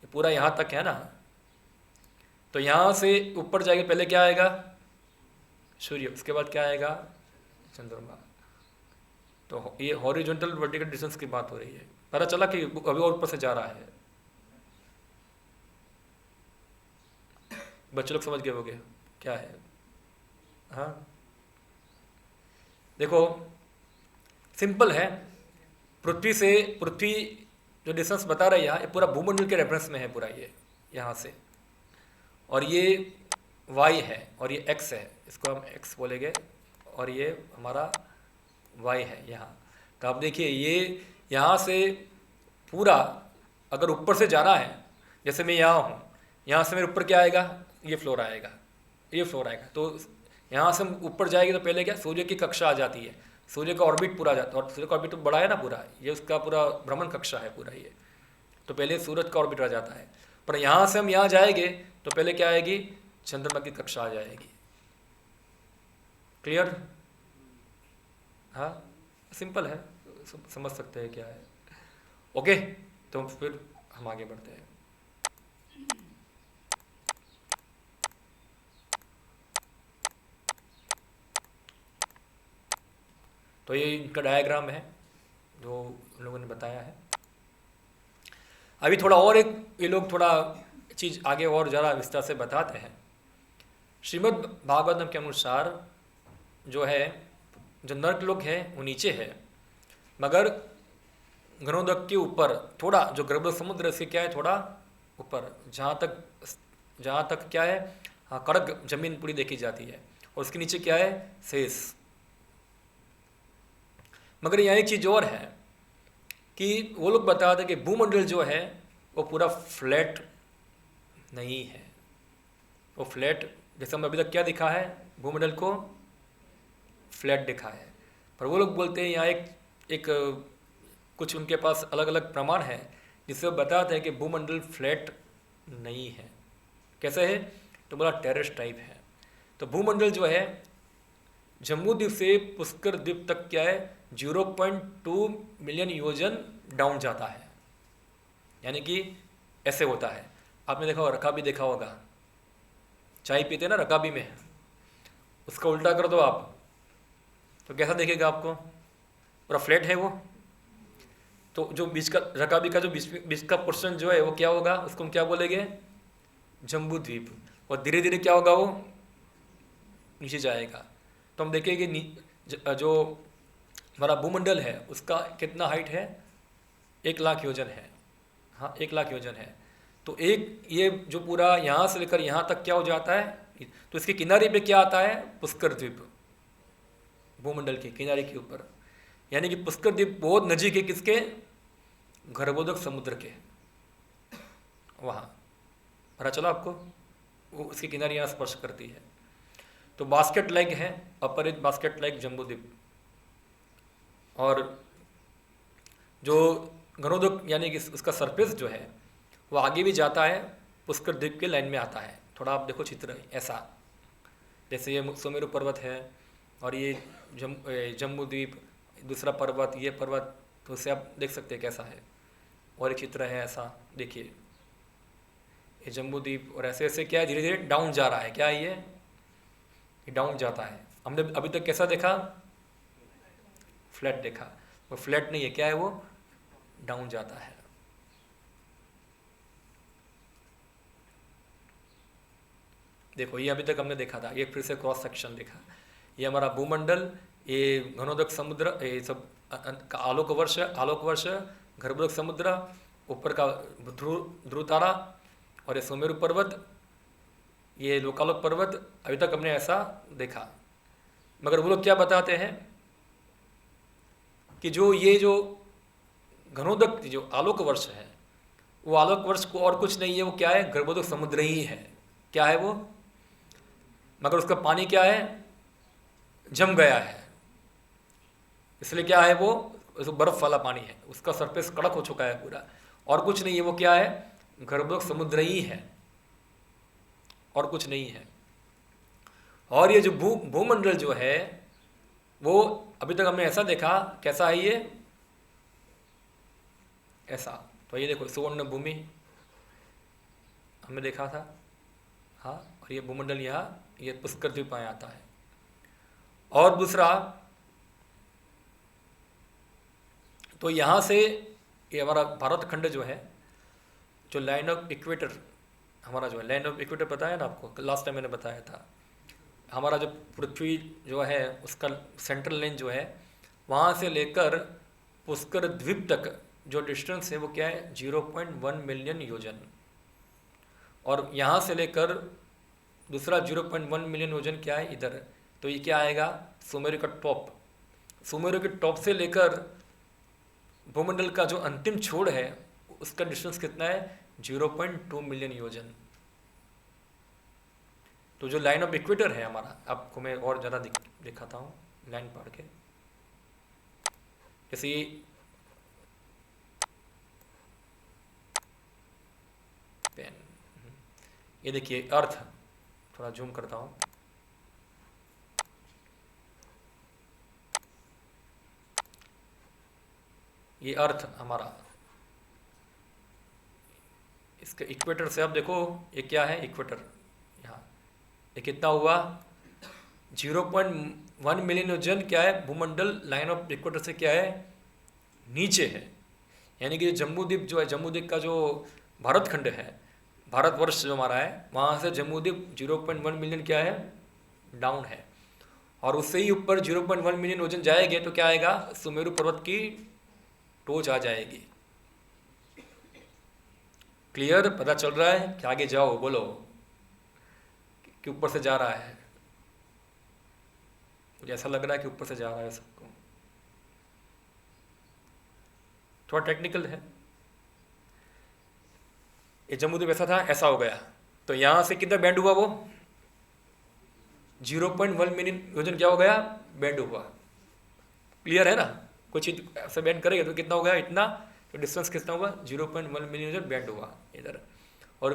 ये पूरा यहाँ तक है ना, तो यहाँ से ऊपर जाएंगे, पहले क्या आएगा, सूर्य, उसके बाद क्या आएगा, चंद्रमा। तो ये हॉरिजॉन्टल वर्टिकल डिस्टेंस की बात हो रही है। पता चला कि अभी और ऊपर से जा रहा है, बच्चे लोग समझ गए होंगे क्या है। हाँ देखो सिंपल है, पृथ्वी जो डिस्टेंस बता रहा है यहाँ, ये पूरा भूमंडल के रेफरेंस में है पूरा, ये यहाँ से, और ये y है और ये x है, इसको हम x बोलेंगे, और ये हमारा y है यहाँ। तो आप देखिए ये यहाँ से पूरा अगर ऊपर से जाना है, जैसे मैं यहाँ हूँ, यहाँ से मेरे ऊपर क्या आएगा, ये फ्लोर आएगा, ये फ्लोर आएगा। तो यहाँ से हम ऊपर जाएंगे तो पहले क्या, सूर्य की कक्षा आ जाती है, सूर्य का ऑर्बिट पूरा आ जाता है, और सूर्य का ऑर्बिट तो बड़ा है ना पूरा, ये उसका पूरा भ्रमण कक्षा है पूरा ये, तो पहले सूरज का ऑर्बिट आ जाता है। पर यहाँ से हम यहाँ जाएंगे तो पहले क्या आएगी, चंद्रमा की कक्षा आ जाएगी। क्लियर? हाँ सिंपल है, समझ सकते हैं क्या है। ओके, तो फिर हम आगे बढ़ते हैं। तो ये इनका डायग्राम है जो उन लोगों ने बताया है। अभी थोड़ा और एक ये लोग थोड़ा चीज़ आगे और ज़रा विस्तार से बताते हैं। श्रीमद् भागवतम के अनुसार जो है, जो नर्क लोक है वो नीचे है, मगर गणोदक के ऊपर थोड़ा, जो गर्भ समुद्र से क्या है थोड़ा ऊपर, जहाँ तक क्या है, हाँ कड़क जमीन पूरी देखी जाती है, और उसके नीचे क्या है, शेष। मगर यहाँ एक चीज़ और है कि वो लोग बताते हैं कि भूमंडल जो है वो पूरा फ्लैट नहीं है। वो फ्लैट, जैसे हम अभी तक क्या दिखा है, भूमंडल को फ्लैट दिखा है, पर वो लोग बोलते हैं यहाँ एक कुछ उनके पास अलग अलग प्रमाण है जिससे वो बताते हैं कि भूमंडल फ्लैट नहीं है। कैसे है, तो बोला टेरेस टाइप है। तो भूमंडल जो है जम्मू द्वीप से पुष्कर द्वीप तक क्या है, 0.2 मिलियन योजन डाउन जाता है, यानी कि ऐसे होता है। आपने देखा होगा, रकाबी देखा होगा, चाय पीते ना रकाबी में, उसका उल्टा कर दो आप तो कैसा देखेगा आपको, पूरा फ्लैट है वो। तो जो बीच का रकाबी का जो बीच का पोर्शन जो है वो क्या होगा, उसको हम क्या बोलेंगे, जम्बू द्वीप। और धीरे धीरे क्या होगा, वो नीचे जाएगा। तो हम देखेंगे जो हमारा भूमंडल है उसका कितना हाइट है, 1 लाख योजन है। हाँ 1 लाख योजन है। तो एक ये जो पूरा यहाँ से लेकर यहाँ तक क्या हो जाता है, तो इसके किनारे पे क्या आता है, पुष्कर द्वीप, भूमंडल के किनारे के ऊपर। यानी कि पुष्कर द्वीप बहुत नजीक है किसके, गर्भोदक समुद्र के, वहाँ। पता चला आपको, वो उसके किनारे यहाँ स्पर्श करती है। तो बास्केट लाइक है, अपरित बास्केट लाइक जम्बूद्वीप। और जो गणोदक यानी कि उसका सरफेस जो है वो आगे भी जाता है, पुष्कर द्वीप के लाइन में आता है। थोड़ा आप देखो चित्र ऐसा, जैसे ये सुमेरु पर्वत है और ये जम्बू द्वीप, दूसरा पर्वत, ये पर्वत, तो उससे आप देख सकते हैं कैसा है। और एक चित्र है ऐसा, देखिए ये जम्बू द्वीप, और ऐसे ऐसे क्या है, धीरे धीरे डाउन जा रहा है। क्या है ये डाउन जाता है। हमने अभी तक कैसा देखा, फ्लैट देखा, वो फ्लैट नहीं है, क्या है वो, डाउन जाता है। देखो ये अभी तक हमने देखा था, ये फिर से क्रॉस सेक्शन देखा। ये हमारा भूमंडल, ये घनोदक समुद्र, ये सब का आलोक वर्ष, गर्भोदक समुद्र, ऊपर का ध्रुव तारा, और ये सुमेरु पर्वत, ये लोकालोक पर्वत। अभी तक हमने ऐसा देखा। मगर वो लोग क्या बताते हैं कि जो ये जो घनोदक जो आलोक वर्ष है, वो आलोक वर्ष को और कुछ नहीं है, वो क्या है, गर्भोदक समुद्र ही है। क्या है वो? मगर उसका पानी क्या है, जम गया है, इसलिए क्या है वो बर्फ वाला पानी है, उसका सरफेस कड़क हो चुका है पूरा, और कुछ नहीं है। वो क्या है, गर्भोदक समुद्र ही है, और कुछ नहीं है। और ये जो भूमंडल जो है वो अभी तक हमने ऐसा देखा, कैसा है ये, ऐसा। तो ये देखो सुवर्ण भूमि हमने देखा था, हाँ, और ये भूमंडल यहाँ ये पुष्कर द्वीप में आता है। और दूसरा, तो यहाँ से ये हमारा भारत खंड जो है, जो लाइन ऑफ इक्वेटर हमारा जो है, लाइन ऑफ इक्वेटर बताया ना आपको, लास्ट टाइम मैंने बताया था, हमारा जो पृथ्वी जो है उसका सेंट्रल लाइन जो है, वहाँ से लेकर पुष्कर द्वीप तक जो डिस्टेंस है वो क्या है, 0.1 मिलियन योजन। और यहाँ से लेकर दूसरा 0.1 मिलियन योजन क्या है इधर, तो ये क्या आएगा, सुमेरु का टॉप। सुमेरु के टॉप से लेकर भूमंडल का जो अंतिम छोर है उसका डिस्टेंस कितना है, 0.2 मिलियन योजन। तो जो लाइन ऑफ इक्वेटर है हमारा, आपको मैं और ज़्यादा दिखाता हूँ लाइन पढ़ के। जैसे पेन, ये देखिए अर्थ, थोड़ा जूम करता हूँ, ये अर्थ हमारा, इसके इक्वेटर से आप देखो ये क्या है, इक्वेटर यहाँ ये कितना हुआ, 0.1 मिलियन योजन क्या है, भूमंडल लाइन ऑफ इक्वेटर से क्या है, नीचे है। यानी कि जम्बूद्वीप जो है, जम्बूद्वीप का जो भारत खंड है, भारतवर्ष जो हमारा है, वहाँ से जम्बूद्वीप 0.1 मिलियन क्या है, डाउन है। और उससे ही ऊपर 0.1 मिलियन योजन जाएंगे तो क्या आएगा, सुमेरु पर्वत की टोच आ जाएगी। क्लियर, पता चल रहा है कि आगे जाओ, बोलो कि ऊपर से जा रहा है, मुझे ऐसा लग रहा है कि ऊपर से जा रहा है सबको, थोड़ा टेक्निकल है। ये जम्बूद्वीप ऐसा था, ऐसा हो गया, तो यहाँ से कितना बैंड हुआ, वो 0.1 मिलियन योजन क्या हो गया, बैंड हुआ। क्लियर है ना, कोई चीज ऐसा बैंड करेगा तो कितना हो गया, इतना, तो डिस्टेंस कितना हुआ, 0.1 मिलियन योजन बैंड हुआ इधर। और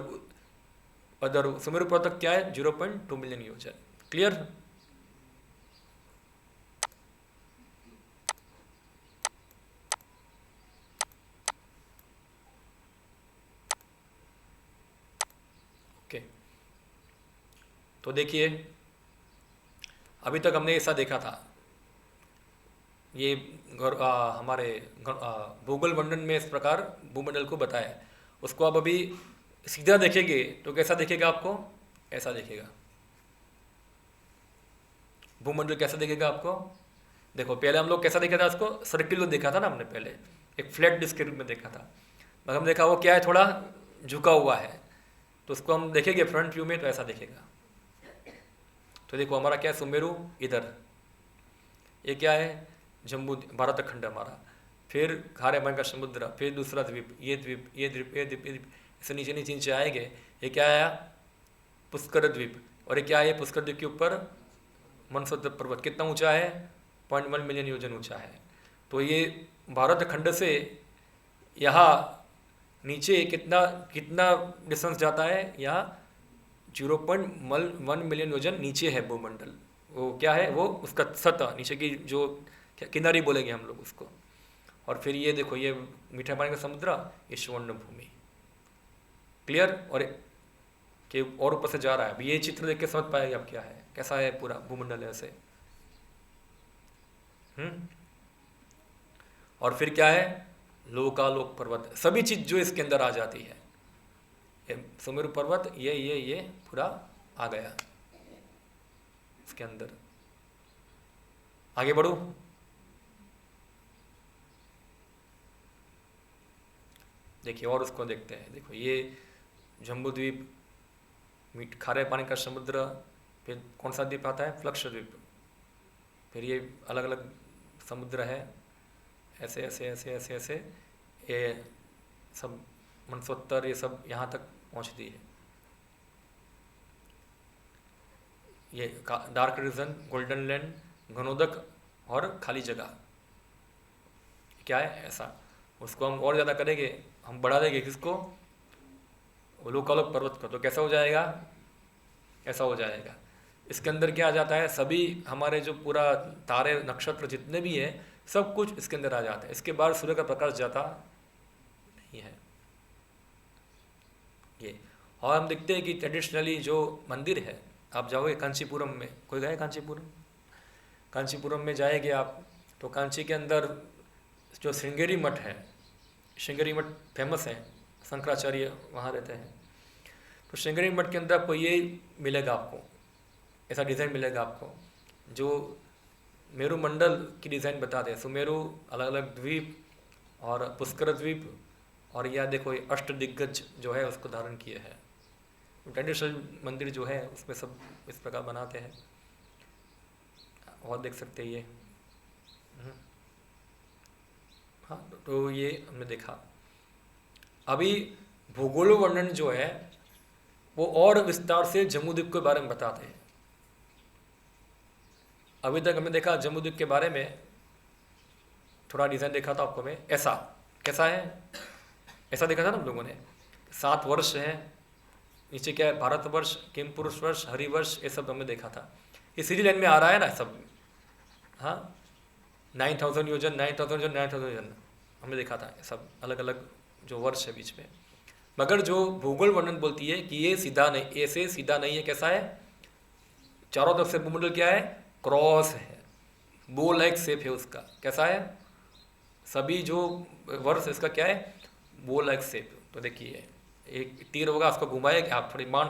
अदर सुमेरु पर्वत तक क्या है, 0.2 मिलियन योजन। Clear, okay. तो देखिए अभी तक हमने ऐसा देखा था, ये हमारे भूगोल वर्णन में इस प्रकार भूमंडल को बताया। उसको आप अभी सीधा देखेंगे तो कैसा दिखेगा आपको, ऐसा दिखेगा। भूमंडल कैसा दिखेगा आपको, देखो पहले हम लोग कैसा देखा था, उसको सर्किल देखा था ना हमने, पहले एक फ्लैट डिस्क के रूप में देखा था, मगर हम देखा वो क्या है, थोड़ा झुका हुआ है। तो उसको हम देखेंगे फ्रंट व्यू में तो ऐसा दिखेगा। तो देखो हमारा क्या है, सुमेरु इधर, ये क्या है, जम्बू भारत खंड हमारा, फिर खारे पानी का समुद्र, फिर दूसरा द्वीप, ये द्वीप, ये द्वीप, ये द्वीप, ये द्वीप, ऐसे नीचे नीचे नीचे आएंगे। ये क्या आया, पुष्कर द्वीप। और ये क्या है, पुष्कर द्वीप के ऊपर मनसोद पर्वत कितना ऊंचा है, 0.1 मिलियन योजन ऊंचा है। तो ये भारत खंड से यहाँ नीचे कितना कितना डिस्टेंस जाता है, यहाँ 0.1 मिलियन योजन नीचे है भूमंडल। वो क्या है, वो उसका सतह, नीचे की जो किनारी बोलेंगे हम लोग उसको। और फिर ये देखो, ये मीठा पानी का समुद्र, ये स्वर्ण भूमि। क्लियर, और कि और ऊपर से जा रहा है। अभी ये चित्र देख के समझ पाएंगे आप क्या है, कैसा है पूरा भूमंडल ऐसे। और फिर क्या है, लोकालोक पर्वत, सभी चीज जो इसके अंदर आ जाती है। ये सुमेरु पर्वत, ये पूरा आ गया इसके अंदर। आगे बढ़ो, देखिए और उसको देखते हैं। देखो ये जम्बूद्वीप, खारे पानी का समुद्र, फिर कौन सा द्वीप आता है, फ्लक्ष द्वीप, फिर ये अलग अलग समुद्र है, ऐसे ऐसे ऐसे ऐसे ऐसे ये सब मनसोत्तर ये सब यहाँ तक पहुँचती है। ये डार्क रीजन, गोल्डन लैंड, घनोदक और खाली जगह क्या है ऐसा, उसको हम और ज़्यादा करेंगे, हम बढ़ा देंगे किसको, लोकालोक पर्वत को, तो कैसा हो जाएगा, ऐसा हो जाएगा। इसके अंदर क्या आ जाता है, सभी हमारे जो पूरा तारे नक्षत्र जितने भी हैं सब कुछ इसके अंदर आ जाता है। इसके बाद सूर्य का प्रकाश जाता नहीं है ये। और हम देखते हैं कि ट्रेडिशनली जो मंदिर है, आप जाओगे कांचीपुरम में, कोई गए कांचीपुरम, कांचीपुरम में जाएंगे आप तो कांची के अंदर जो श्रृंगेरी मठ है, श्रृंगेरी मठ फेमस है, शंकराचार्य वहाँ रहते हैं, तो श्रृंगेरी मठ के अंदर आपको ये मिलेगा, आपको ऐसा डिज़ाइन मिलेगा आपको जो मेरू मंडल की डिज़ाइन बताते हैं। सुमेरु, अलग अलग द्वीप और पुष्कर द्वीप, और यह देखो ये अष्ट दिग्गज जो है उसको धारण किए हैं। ट्रेडिशनल मंदिर जो है उसमें सब इस प्रकार बनाते हैं, और देख सकते हैं ये। हाँ, तो ये हमने देखा। अभी भूगोल वर्णन जो है वो और विस्तार से जम्बूद्वीप के बारे में बताते हैं। अभी तक हमने देखा जम्बूद्वीप के बारे में, थोड़ा डिज़ाइन देखा था आपको मैं, ऐसा कैसा है, ऐसा देखा था ना हम लोगों ने, 7 वर्ष है, नीचे क्या है, भारतवर्ष, किमपुरुष वर्ष, हरिवर्ष, ये सब हमने देखा था। ये सीधी लाइन में आ रहा है ना सब, हाँ, 9000 योजन, 9000 योजन, 9000 योजन हमने देखा था, सब अलग अलग जो वर्ष है बीच में। मगर जो भूगोल वर्णन बोलती है कि ये सीधा नहीं, ऐसे सीधा नहीं है, कैसा है, चारों तरफ से भूमंडल क्या है, क्रॉस है, बो लाइक शेप है उसका, कैसा है, सभी जो वर्ष इसका क्या है, बो लाइक शेप। तो देखिए एक तीर होगा, उसको घुमाए आप, थोड़ी मान,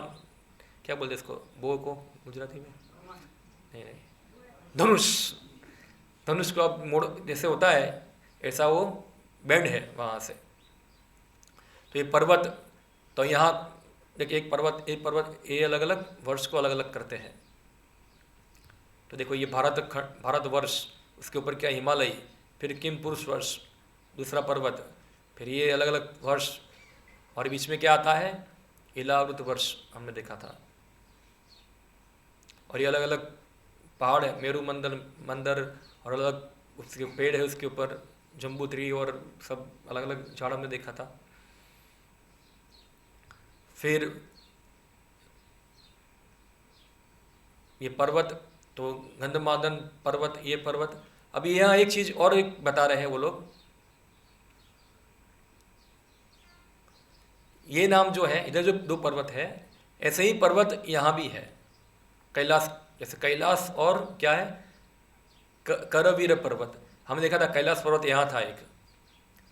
क्या बोलते इसको, बो को गुजराती में, नहीं नहीं, धनुष, धनुष को आप मोड़ जैसे होता है ऐसा वो बैंड है वहाँ से। तो ये पर्वत, तो यहाँ देखिए एक पर्वत ये अलग अलग वर्ष को अलग अलग करते हैं। तो देखो ये भारतवर्ष, उसके ऊपर क्या, हिमालय, फिर किम पुरुष वर्ष दूसरा पर्वत, फिर ये अलग अलग वर्ष, और बीच में क्या आता है, इलावृत वर्ष हमने देखा था। और ये अलग अलग पहाड़ है, मेरू मंदिर और अलग उसके पेड़ है, उसके ऊपर जम्बू ट्री और सब अलग अलग झाड़ हमने देखा था। फिर ये पर्वत, तो गंधमादन पर्वत, ये पर्वत। अभी यहाँ एक चीज और एक बता रहे हैं वो लोग, ये नाम जो है, इधर जो 2 पर्वत है, ऐसे ही पर्वत यहाँ भी है, कैलाश, जैसे कैलाश और क्या है, करवीर पर्वत। हमने देखा था कैलाश पर्वत यहाँ था एक,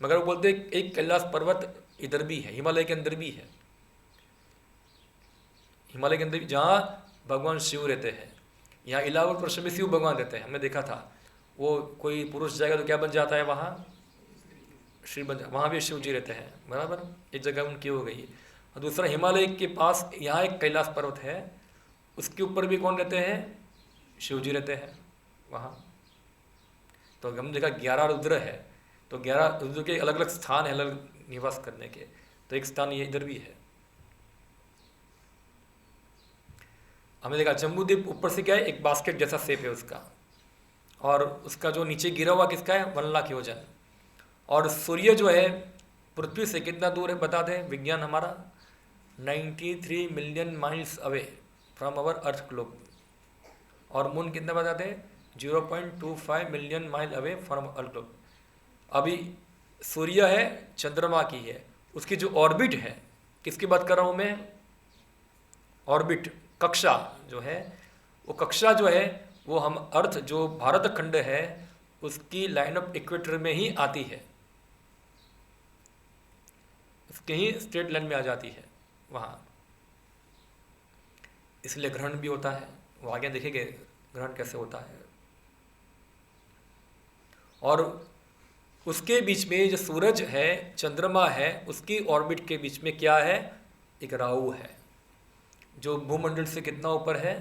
मगर वो बोलते एक कैलाश पर्वत इधर भी है, हिमालय के अंदर भी है, हिमालय के अंदर भी, जहाँ भगवान शिव रहते हैं। यहाँ इलाहाबाद प्रदेश में शिव भगवान रहते हैं, हमने देखा था। वो कोई पुरुष जाएगा तो क्या बन जाता है वहाँ, श्री बन, वहाँ भी शिव जी रहते हैं, बराबर, एक जगह उनकी हो गई। और दूसरा हिमालय के पास यहाँ एक कैलाश पर्वत है, उसके ऊपर भी कौन रहते हैं, शिव जी रहते हैं वहाँ। तो हमने देखा 11 रुद्र है, तो 11 रुद्र के अलग अलग स्थान है, अलग निवास करने के, तो एक स्थान ये इधर भी है। हमने देखा जम्बूद्वीप ऊपर से क्या है, एक बास्केट जैसा शेप है उसका, और उसका जो नीचे गिरा हुआ किसका है, 1 लाख योजन। और सूर्य जो है पृथ्वी से कितना दूर है बता दें विज्ञान हमारा, 93 million miles away from our earth globe. और मून कितना बताते हैं, 0.25 million mile away from earth globe. अभी सूर्य है, चंद्रमा की है, उसकी जो ऑर्बिट है, किसकी बात कर रहा हूँ मैं, ऑर्बिट, कक्षा जो है, वो कक्षा जो है वो हम अर्थ जो भारत खंड है उसकी लाइन ऑफ इक्वेटर में ही आती है, उसके ही स्ट्रेट लाइन में आ जाती है वहाँ, इसलिए ग्रहण भी होता है। वो आगे देखेंगे ग्रहण कैसे होता है। और उसके बीच में जो सूरज है, चंद्रमा है, उसकी ऑर्बिट के बीच में क्या है, एक राहु है, जो भूमंडल से कितना ऊपर है,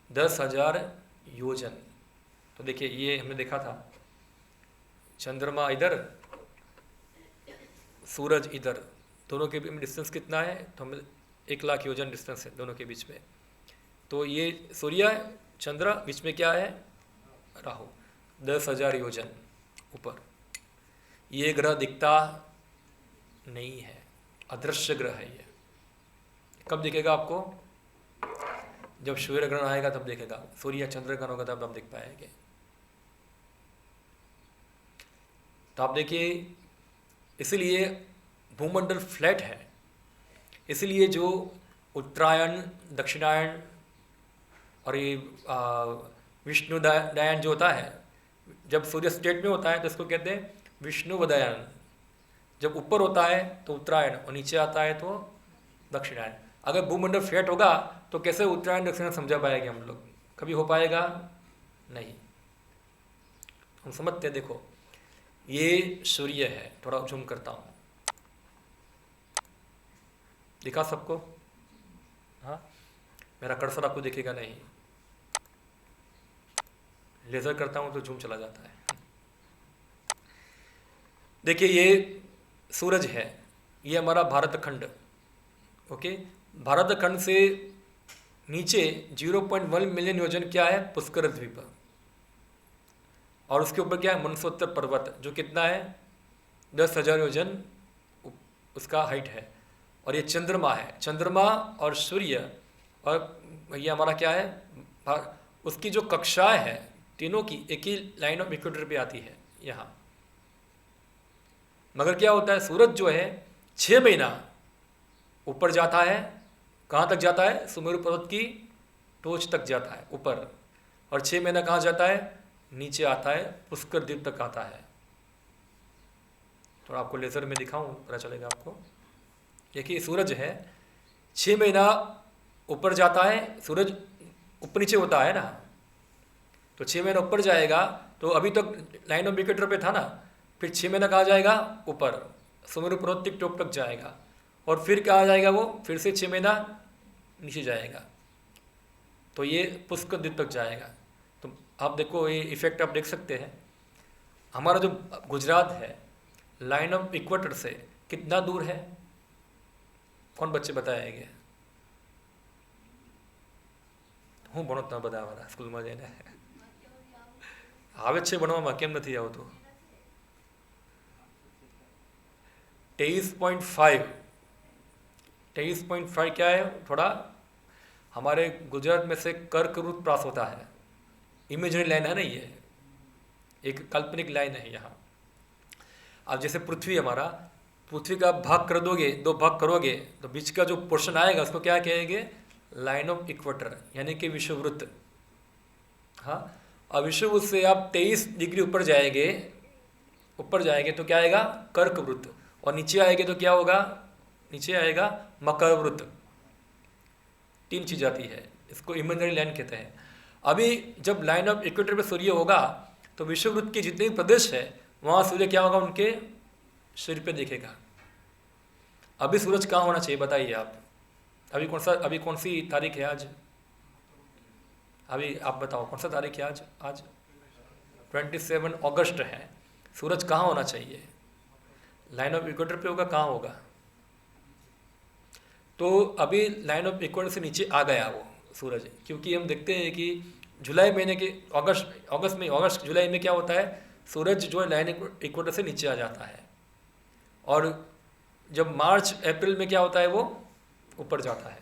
10,000 योजन। तो देखिए ये हमने देखा था, चंद्रमा इधर सूरज इधर, दोनों के बीच में डिस्टेंस कितना है? तो हमें 1,00,000 योजन डिस्टेंस है दोनों के बीच में। तो ये सूर्य, चंद्र, बीच में क्या है? राहु, 10,000 योजन ऊपर। ये ग्रह दिखता नहीं है, अदृश्य ग्रह है ये। कब दिखेगा आपको? जब सूर्य ग्रहण आएगा तब दिखेगा, सूर्य चंद्र ग्रहण होगा तब आप देख पाएंगे। तो आप देखिए, इसलिए भूमंडल फ्लैट है, इसलिए जो उत्तरायण, दक्षिणायन और ये विष्णुदयन जो होता है, जब सूर्य स्टेट में होता है तो इसको कहते हैं विष्णुवदयन। जब ऊपर होता है तो उत्तरायण और नीचे आता है तो दक्षिणायन। अगर भूमंडल फ्लैट होगा तो कैसे उत्तरायण दक्षिणायन समझा पाएंगे हम लोग? कभी हो पाएगा नहीं। हम समझते हैं, देखो ये सूर्य है, थोड़ा जूम करता हूँ, दिखा सबको? हाँ, मेरा कर्सर आपको दिखेगा नहीं, लेजर करता हूँ तो जूम चला जाता है। देखिए ये सूरज है, ये हमारा भारत खंड, ओके। भारत खंड से नीचे 0.1 मिलियन योजन क्या है? पुष्कर द्वीप। और उसके ऊपर क्या है? मनसोत्तर पर्वत, जो कितना है? 10,000 योजन उसका हाइट है। और ये चंद्रमा है, चंद्रमा और सूर्य और ये हमारा क्या है? उसकी जो कक्षाएं है तीनों की एक ही लाइन ऑफ इक्वेटर पे आती है यहाँ। मगर क्या होता है, सूरज जो है 6 महीना ऊपर जाता है। कहाँ तक जाता है? सुमेरु पर्वत की टोच तक जाता है ऊपर। और 6 महीना कहाँ जाता है? नीचे आता है, पुष्कर द्वीप तक आता है। थोड़ा आपको लेजर में दिखाऊं, पता चलेगा आपको। देखिए सूरज है, 6 महीना ऊपर जाता है, सूरज ऊपर नीचे होता है ना, तो 6 महीना ऊपर जाएगा तो अभी तक लाइन ऑफ इक्वेटर पे था ना, फिर 6 महीना कहाँ जाएगा? ऊपर, सुमेरु पर्वत की टॉप तक जाएगा। और फिर कहाँ जाएगा वो? फिर से 6 महीना नीचे जाएगा, तो ये पुष्कर द्वीप तक जाएगा। तो आप देखो, ये इफेक्ट आप देख सकते हैं। हमारा जो गुजरात है लाइन ऑफ इक्वेटर से कितना दूर है? कौन बच्चे बताएंगे? હું ભણો બધા સ્કૂલમાં જઈને આવે છે ભણવામાં, કેમ નથી આવતું? 23.5 क्या है? थोड़ा हमारे गुजरात में से कर्कवृत प्रास होता है। इमेजरी लाइन है ना, ये एक काल्पनिक लाइन है यहाँ। अब जैसे पृथ्वी, हमारा पृथ्वी का भाग कर दोगे, 2 भाग करोगे तो बीच का जो पोर्शन आएगा उसको क्या कहेंगे? लाइन ऑफ इक्वेटर, यानी कि विषुववृत्त। हाँ, और विषुववृत्त से आप 23 डिग्री ऊपर जाएंगे तो क्या आएगा? कर्कवृत्त। और नीचे आएंगे तो क्या होगा? नीचे आएगा मकरवृत्त। 3 चीज आती है, इसको इमेजनरी लाइन कहते हैं। अभी जब लाइन ऑफ इक्वेटर पे सूर्य होगा तो विषुववृत्त के जितने भी प्रदेश है वहाँ सूर्य क्या होगा? उनके सिर पे दिखेगा। अभी सूरज कहाँ होना चाहिए बताइए आप? अभी कौन सी तारीख है आज? अभी आप बताओ कौन सा तारीख है आज? आज 27 अगस्त है। सूरज कहाँ होना चाहिए? लाइन ऑफ इक्वेटर पे होगा, कहाँ होगा? तो अभी लाइन ऑफ इक्वेटर से नीचे आ गया वो सूरज, क्योंकि हम देखते हैं कि जुलाई महीने के अगस्त जुलाई में क्या होता है? सूरज जो है लाइन इक्वेटर से नीचे आ जाता है। और जब मार्च अप्रैल में क्या होता है? वो ऊपर जाता है।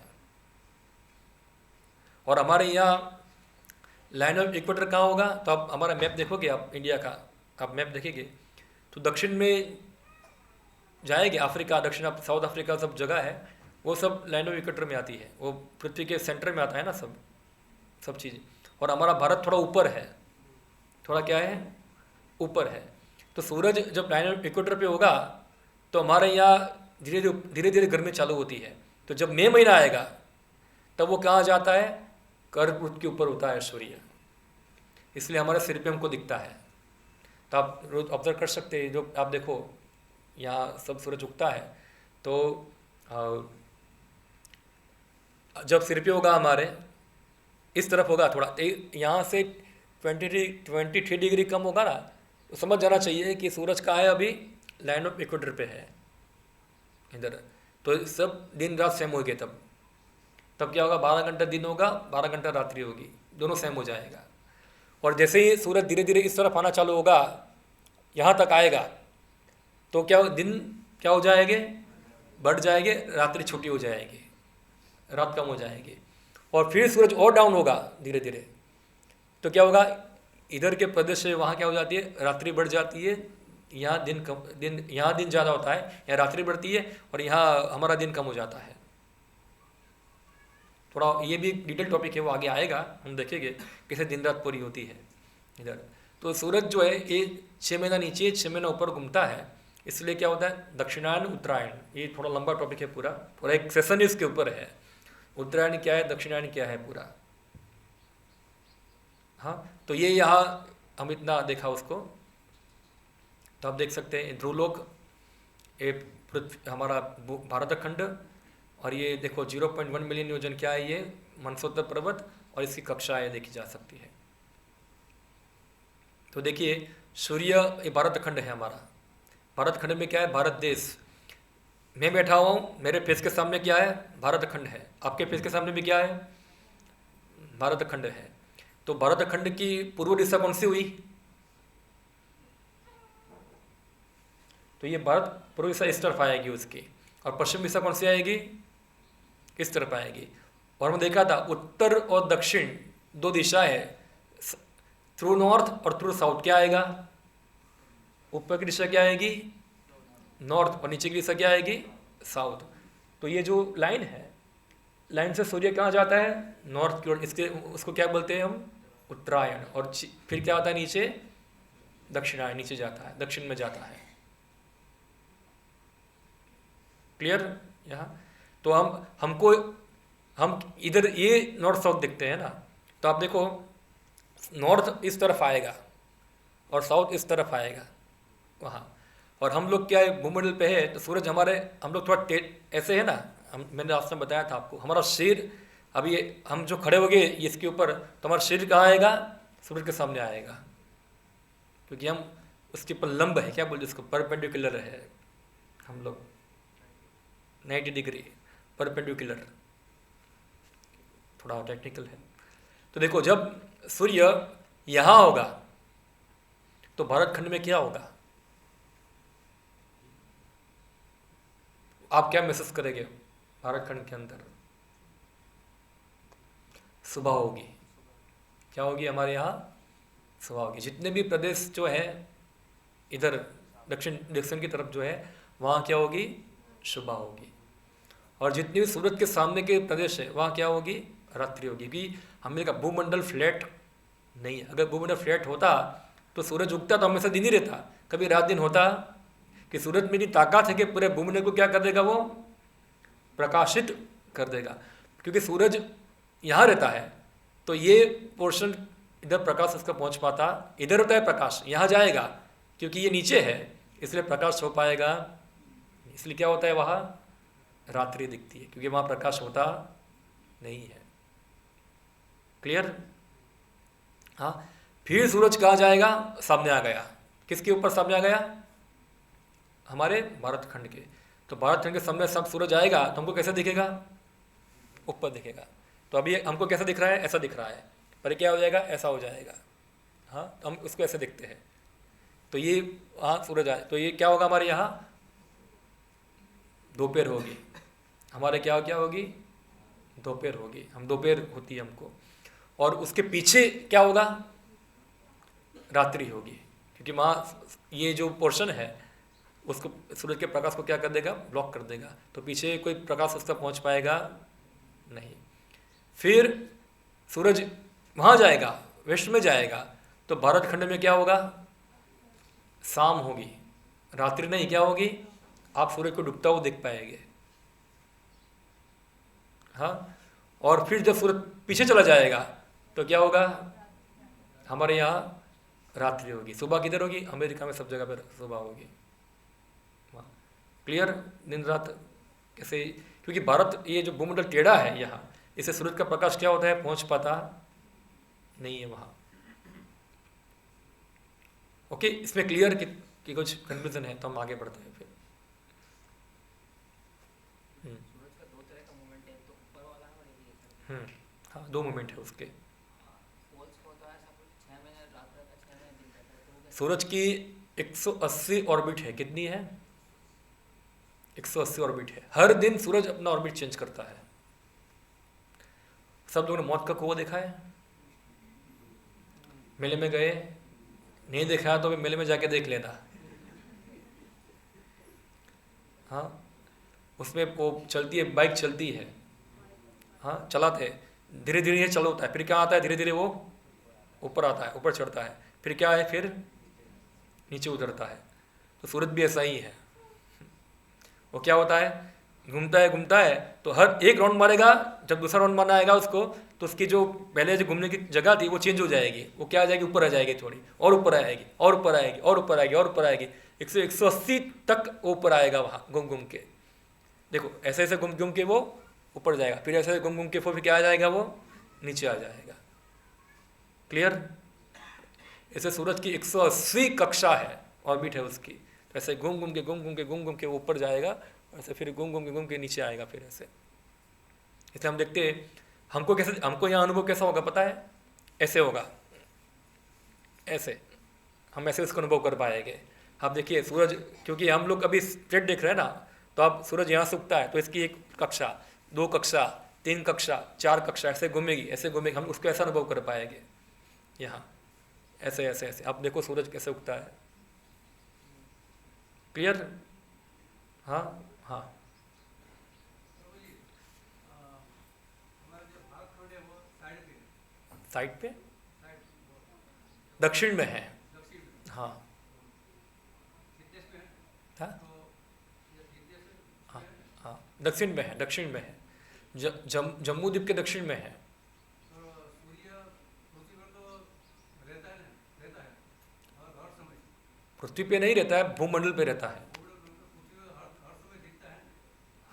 और हमारे यहाँ लाइन ऑफ इक्वेटर कहाँ होगा? तो आप हमारा मैप देखोगे, आप इंडिया का आप मैप देखेंगे तो दक्षिण में जाएंगे, अफ्रीका, दक्षिण साउथ अफ्रीका सब जगह है, वो सब लाइन ऑफ इक्वेटर में आती है। वो पृथ्वी के सेंटर में आता है ना सब चीज़। और हमारा भारत थोड़ा ऊपर है, थोड़ा क्या है? ऊपर है। तो सूरज जब लाइन ऑफ इक्वेटर पे होगा तो हमारे यहाँ धीरे धीरे गर्मी चालू होती है। तो जब मई महीना आएगा तब वो कहाँ जाता है? कर्कवृत्त के ऊपर होता है सूर्य, इसलिए हमारे सिर पे हमको दिखता है। तो आप रोज ऑब्जर्व कर सकते हैं, जो आप देखो यहाँ सब सूरज उगता है तो जब सिर पे होगा हमारे इस तरफ होगा थोड़ा, यहाँ से 23 डिग्री कम होगा ना, तो समझ जाना चाहिए कि सूरज का है अभी लाइन ऑफ इक्वेटर पे है। इधर। तो सब दिन रात सेम हो गए, तब क्या होगा, 12 घंटा दिन होगा, 12 घंटा रात्रि होगी, दोनों सेम हो जाएगा। और जैसे ही सूरज धीरे धीरे इस तरफ आना चालू होगा, यहाँ तक आएगा, तो क्या दिन क्या हो जाएंगे, बढ़ जाएंगे, रात्रि छोटी हो जाएगी, रात कम हो जाएगी। और फिर सूरज और डाउन होगा धीरे धीरे, तो क्या होगा, इधर के प्रदेश से वहाँ क्या हो जाती है, रात्रि बढ़ जाती है, यहाँ यहाँ दिन ज़्यादा होता है, यहाँ रात्रि बढ़ती है, और यहाँ हमारा दिन कम हो जाता है। थोड़ा ये भी डिटेल टॉपिक है, वो आगे आएगा, हम देखेंगे कैसे दिन रात पूरी होती है इधर। तो सूरज जो है ये 6 महीना नीचे 6 महीना ऊपर घूमता है, इसलिए क्या होता है, दक्षिणायन उत्तरायण, ये थोड़ा लंबा टॉपिक है, पूरा एक सेशन इसके ऊपर है, उत्तरायण क्या है, दक्षिणायन क्या है पूरा। हाँ, तो ये यहाँ हम इतना देखा उसको, तो आप देख सकते हैं ध्रुवलोक, हमारा भारत खंड, और ये देखो 0.1 मिलियन योजन क्या है, ये मनसोत्तर पर्वत, और इसकी कक्षा है देखी जा सकती है। तो देखिए सूर्य, ये भारत खंड है हमारा, भारत खंड में क्या है, भारत देश, मैं बैठा हुआ हूँ, मेरे फेस के सामने क्या है, भारत खंड है, आपके फेस के सामने भी क्या है, भारत खंड है। तो भारत खंड की पूर्व दिशा कौन सी हुई, तो ये भारत पूर्व दिशा इस तरफ आएगी उसकी, और पश्चिम दिशा कौन सी आएगी, किस तरफ आएगी। और मैं देखा था उत्तर और दक्षिण दो दिशा है, थ्रू नॉर्थ और थ्रू साउथ क्या आएगा, ऊपर की दिशा क्या आएगी, नॉर्थ, और नीचे की दिशा क्या आएगी, साउथ। तो ये जो लाइन है, लाइन से सूर्य कहाँ जाता है, नॉर्थ की ओर, इसके उसको क्या बोलते हैं हम, उत्तरायण। और फिर क्या आता है नीचे, दक्षिणायन, नीचे जाता है, दक्षिण में जाता है। क्लियर यहाँ। तो हम इधर ये नॉर्थ साउथ देखते हैं ना, तो आप देखो नॉर्थ इस तरफ आएगा और साउथ इस तरफ आएगा वहाँ। और हम लोग क्या है, भूमंडल पे है, तो सूरज हम लोग थोड़ा ऐसे है ना, मैंने रास्ते में बताया था आपको, हमारा शरीर अभी हम जो खड़े हो गए इसके ऊपर, तो हमारा शरीर कहाँ आएगा, सूरज के सामने आएगा, क्योंकि हम उसके ऊपर लंब है, क्या बोलते इसको, परपेंडिकुलर है, हम लोग 90 डिग्री परपेंडिकुलर, थोड़ा टेक्निकल है। तो देखो जब सूर्य यहाँ होगा तो भारत खंड में क्या होगा, आप क्या महसूस करेंगे, भारत खंड के अंदर सुबह होगी, क्या होगी, हमारे यहाँ सुबह होगी। जितने भी प्रदेश जो है इधर दक्षिण की तरफ जो है, वहाँ क्या होगी, सुबह होगी। और जितने भी सूरज के सामने के प्रदेश है, वहाँ क्या होगी, रात्रि होगी। क्योंकि हमने कहा भूमंडल फ्लैट नहीं है, अगर भूमंडल फ्लैट होता तो सूरज उगता तो हमेशा दिन ही रहता, कभी रात दिन होता, कि सूरज में इतनी ताकत है कि पूरे भूमंडल को क्या कर देगा, वो प्रकाशित कर देगा। क्योंकि सूरज यहाँ रहता है तो ये पोर्शन इधर प्रकाश उसका पहुँच पाता, इधर होता है प्रकाश, यहाँ जाएगा, क्योंकि ये नीचे है इसलिए प्रकाश हो पाएगा, इसलिए क्या होता है, वहाँ रात्रि दिखती है, क्योंकि वहाँ प्रकाश होता नहीं है। क्लियर। हाँ, फिर सूरज कहाँ जाएगा, सामने आ गया, किसके ऊपर सामने आ गया, हमारे भारत खंड के। तो भारत खंड के सामने सब सूरज आएगा तो हमको कैसे दिखेगा, ऊपर दिखेगा। तो अभी हमको कैसा दिख रहा है, ऐसा दिख रहा है, पर क्या हो जाएगा, ऐसा हो जाएगा। हाँ, हम उसको ऐसे देखते हैं। तो ये हाँ सूरज आए तो ये क्या होगा, हमारे यहाँ दोपहर होगी, हमारे क्या क्या होगी, दोपहर होगी, हम दोपहर होती है हमको। और उसके पीछे क्या होगा, रात्रि होगी, क्योंकि वहाँ ये जो पोर्शन है उसको सूरज के प्रकाश को क्या कर देगा, ब्लॉक कर देगा, तो पीछे कोई प्रकाश उसका पहुँच पाएगा नहीं। फिर सूरज वहाँ जाएगा, वेस्ट में जाएगा, तो भारत खंड में क्या होगा, शाम होगी, रात्रि नहीं, क्या होगी, आप सूरज को डूबता हुआ देख पाएंगे। हाँ, और फिर जब सूरज पीछे चला जाएगा तो क्या होगा, हमारे यहाँ रात्रि होगी। सुबह किधर होगी, अमेरिका में सब जगह पर सुबह होगी। क्लियर, दिन रात कैसे, क्योंकि भारत ये जो भूमंडल टेढ़ा है यहाँ, इससे सूरज का प्रकाश क्या होता है, पहुँच पाता नहीं है वहाँ। ओके, इसमें क्लियर कि कुछ कन्फ्यूजन है तो हम आगे बढ़ते हैं फिर। हाँ 2 मूवमेंट है उसके। सूरज की 180 ऑर्बिट है। कितनी है? 180 ऑर्बिट है। हर दिन सूरज अपना ऑर्बिट चेंज करता है। सब लोगों ने मौत का कुआं देखा है? मेले में गए? नहीं देखा तो मेले में जाके देख लेना। हाँ, उसमें वो चलती है, बाइक चलती है। हाँ, चलाते धीरे धीरे ये चालू होता है, फिर क्या आता है, धीरे धीरे वो ऊपर आता है, ऊपर चढ़ता है, फिर क्या है, फिर नीचे उतरता है। तो सूरज भी ऐसा ही है। वो क्या होता है, घूमता है तो हर एक राउंड मारेगा, जब दूसरा राउंड मारना आएगा उसको, तो उसकी जो पहले जो घूमने की जगह थी वो चेंज हो जाएगी। वो क्या आ जाएगी, ऊपर आ जाएगी, थोड़ी और ऊपर आएगी, और ऊपर आएगी, और ऊपर आएगी, और ऊपर आएगी, 180 तक ऊपर आएगा वहाँ घूम घूम के। देखो ऐसे ऐसे घूम घूम के वो ऊपर जाएगा, फिर ऐसे घूम घूम के फिर क्या आ जाएगा, वो नीचे आ जाएगा। क्लियर? ऐसे सूरज की 180 कक्षा है, ऑर्बिट है उसकी। तो ऐसे घूम घूम के ऊपर जाएगा, ऐसे फिर घूम के नीचे आएगा, फिर ऐसे। इसलिए हम देखते हैं, हमको यहाँ अनुभव कैसा होगा पता है? ऐसे होगा, ऐसे हम ऐसे उसको अनुभव कर पाएंगे। आप देखिए सूरज, क्योंकि हम लोग अभी स्ट्रेट देख रहे हैं ना, तो आप सूरज यहाँ से उगता है तो इसकी 1 कक्षा, 2 कक्षा, 3 कक्षा, 4 कक्षा ऐसे घूमेगी, हम उसको ऐसा अनुभव कर पाएंगे। यहाँ ऐसे ऐसे ऐसे आप देखो सूरज कैसे उगता है। क्लियर? हाँ हाँ। साइड पे दक्षिण में है। हाँ हाँ हाँ हाँ, दक्षिण में है, दक्षिण में है। जम्मू द्वीप के दक्षिण में है। पृथ्वी पे नहीं रहता है, भूमंडल पे रहता है।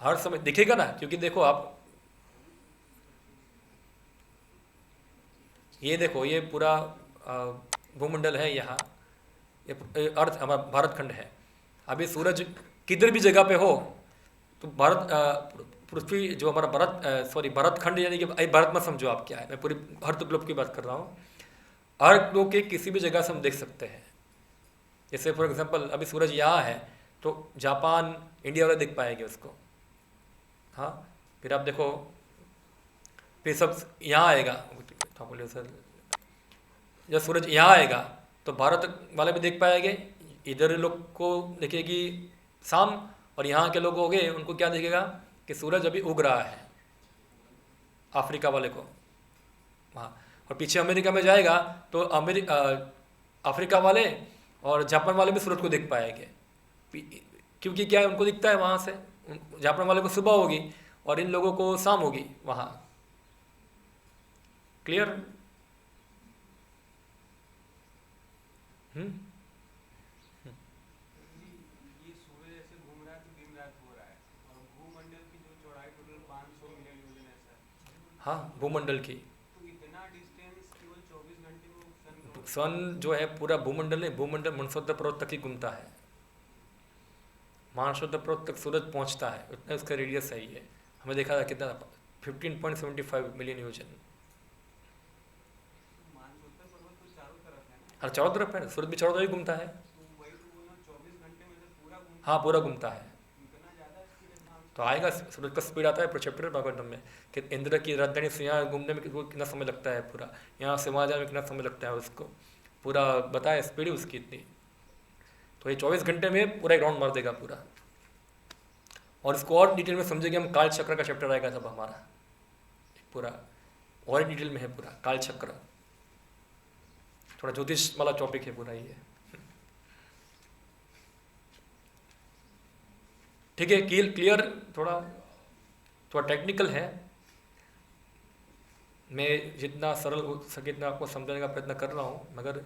हर समय दिखेगा ना, क्योंकि देखो आप ये देखो, ये पूरा भूमंडल है यहाँ, ये अर्थ हमारा भारत खंड है। अभी सूरज किधर भी जगह पे हो तो पृथ्वी जो हमारा भारत खंड, यानी कि भारत में समझो आप क्या है, मैं पूरी अर्थ ग्लोब की बात कर रहा हूँ। अर्थ ग्लोब के किसी भी जगह से हम देख सकते हैं। जैसे फॉर एग्जांपल अभी सूरज यहाँ है तो जापान, इंडिया वाले देख पाएंगे उसको। हाँ, फिर आप देखो, फिर सब यहाँ आएगा, बोले सर, जब सूरज यहाँ आएगा तो भारत वाले भी देख पाएंगे, इधर लोग को देखेगी शाम, और यहाँ के लोग हो गए उनको क्या दिखेगा कि सूरज अभी उग रहा है, अफ्रीका वाले को वहाँ। और पीछे अमेरिका में जाएगा तो अफ्रीका वाले और जापान वाले भी सूरज को देख पाएंगे, क्योंकि क्या है, उनको दिखता है वहाँ से। जापान वाले को सुबह होगी और इन लोगों को शाम होगी वहाँ। क्लियर? ये सूरज ऐसे घूम रहा है तो दिन रात हो रहा है, और भूमंडल की जो चौड़ाई टोटल 500 मिलियन योजन ऐसा है। हाँ, भूमंडल की तो इतना डिस्टेंस केवल 24 घंटे में सन जो है पूरा भूमंडल है, भूमंडल मनसोत्तर पर्वत तक ही घूमता है। मनसोत्तर पर्वत तक सूरज पहुंचता है, उतना उसका रेडियस है। ये हमें देखा था कितना, 15.75 मिलियन योजन। मानसरोवर पर्वत तो चारों तरफ है ना? हर चारों तरफ है, सूरज भी चारों तरफ ही घूमता है। तो वही तो बोला, 24 घंटे में से पूरा घूमता हाँ, पूरा घूमता है। इतना ज़्यादा स्पीड है। तो आएगा सूरज का स्पीड आता है पर चैप्टर भागवतम में कि इंद्र की राजधानी से यहाँ घूमने में कितना समय लगता है, पूरा यहाँ से वहाँ जाने में कितना समय लगता है, उसको पूरा बताया, स्पीड उसकी इतनी। तो ये 24 घंटे में पूरा एक राउंड मार देगा पूरा। और इसको और डिटेल में समझेंगे हम, काल चक्र का चैप्टर आएगा तब हमारा पूरा और डिटेल में है पूरा काल चक्र। थोड़ा ज्योतिष वाला टॉपिक है पूरा ये। ठीक है, क्लियर? थोड़ा टेक्निकल है, मैं जितना सरल हो सके इतना आपको समझाने का प्रयत्न कर रहा हूँ, मगर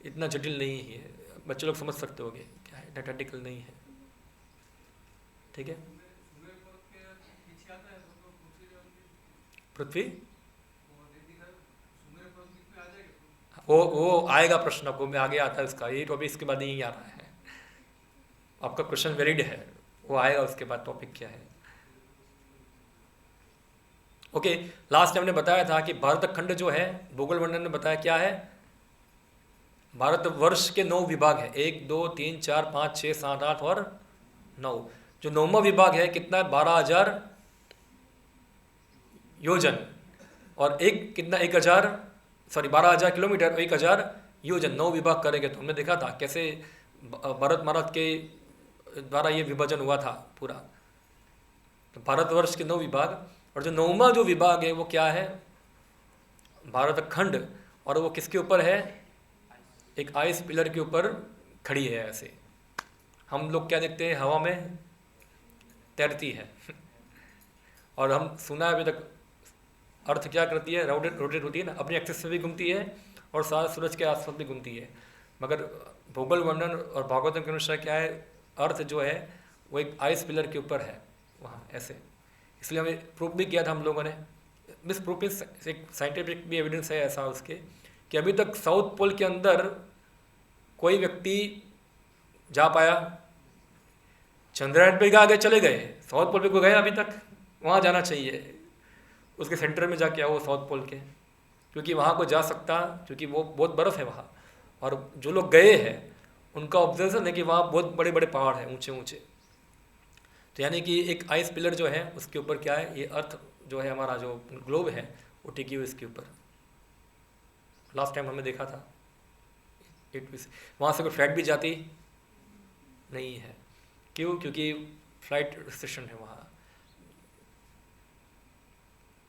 इतना जटिल नहीं है, बच्चे लोग समझ सकते होंगे, क्या है, इतना टेक्निकल नहीं है। ठीक है? पृथ्वी वो आएगा प्रश्न को, मैं आगे आता है उसका, ये टॉपिक इसके बाद नहीं आ रहा है। आपका क्वेश्चन वैलिड है, वो आएगा उसके बाद टॉपिक क्या है। ओके, लास्ट हमने बताया था कि भारत खंड जो है भूगोल वर्णन में बताया क्या है, भारतवर्ष के 9 विभाग है, 1 2 3 4 5 6 7 8 और 9। जो 9वां विभाग है कितना है, 12,000 योजन, और एक कितना 12,000 किलोमीटर, 1,000 योजन, 9 विभाग करेंगे। तो हमने देखा था कैसे भारत महाराज के द्वारा ये विभाजन हुआ था पूरा। तो भारतवर्ष के 9 विभाग, और जो 9वां जो विभाग है वो क्या है, भारत खंड, और वो किसके ऊपर है, एक आइस पिलर के ऊपर खड़ी है। ऐसे हम लोग क्या देखते हैं, हवा में तैरती है और हम सुना है अभी तक, अर्थ क्या करती है, रोटेट होती है ना, अपनी एक्सिस से भी घूमती है और साथ सूरज के आसपास भी घूमती है। मगर भूगोल वर्णन और भागवतम के अनुसार क्या है, अर्थ जो है वो एक आइस पिलर के ऊपर है वहाँ ऐसे। इसलिए हमें प्रूफ भी किया था हम लोगों ने, मिस प्रूफ एक साइंटिफिक भी एविडेंस है ऐसा उसके, कि अभी तक साउथ पोल के अंदर कोई व्यक्ति जा पाया, चंद्रयान पे आगे चले गए, साउथ पोल पे कोई गया अभी तक, वहाँ जाना चाहिए, उसके सेंटर में जाके आओ साउथ पोल के, क्योंकि वहाँ को जा सकता, क्योंकि वो बहुत बर्फ़ है वहाँ। और जो लोग गए हैं उनका ऑब्जर्वेशन है कि वहाँ बहुत बड़े बड़े पहाड़ हैं, ऊंचे ऊंचे। तो यानी कि एक आइस पिलर जो है उसके ऊपर क्या है, ये अर्थ जो है हमारा जो ग्लोब है वो टिकी हुई इसके ऊपर। लास्ट टाइम हमने देखा था वहाँ से कोई फ्लाइट भी जाती नहीं है। क्यों? क्योंकि फ्लाइट रिस्ट्रिक्शन है वहाँ।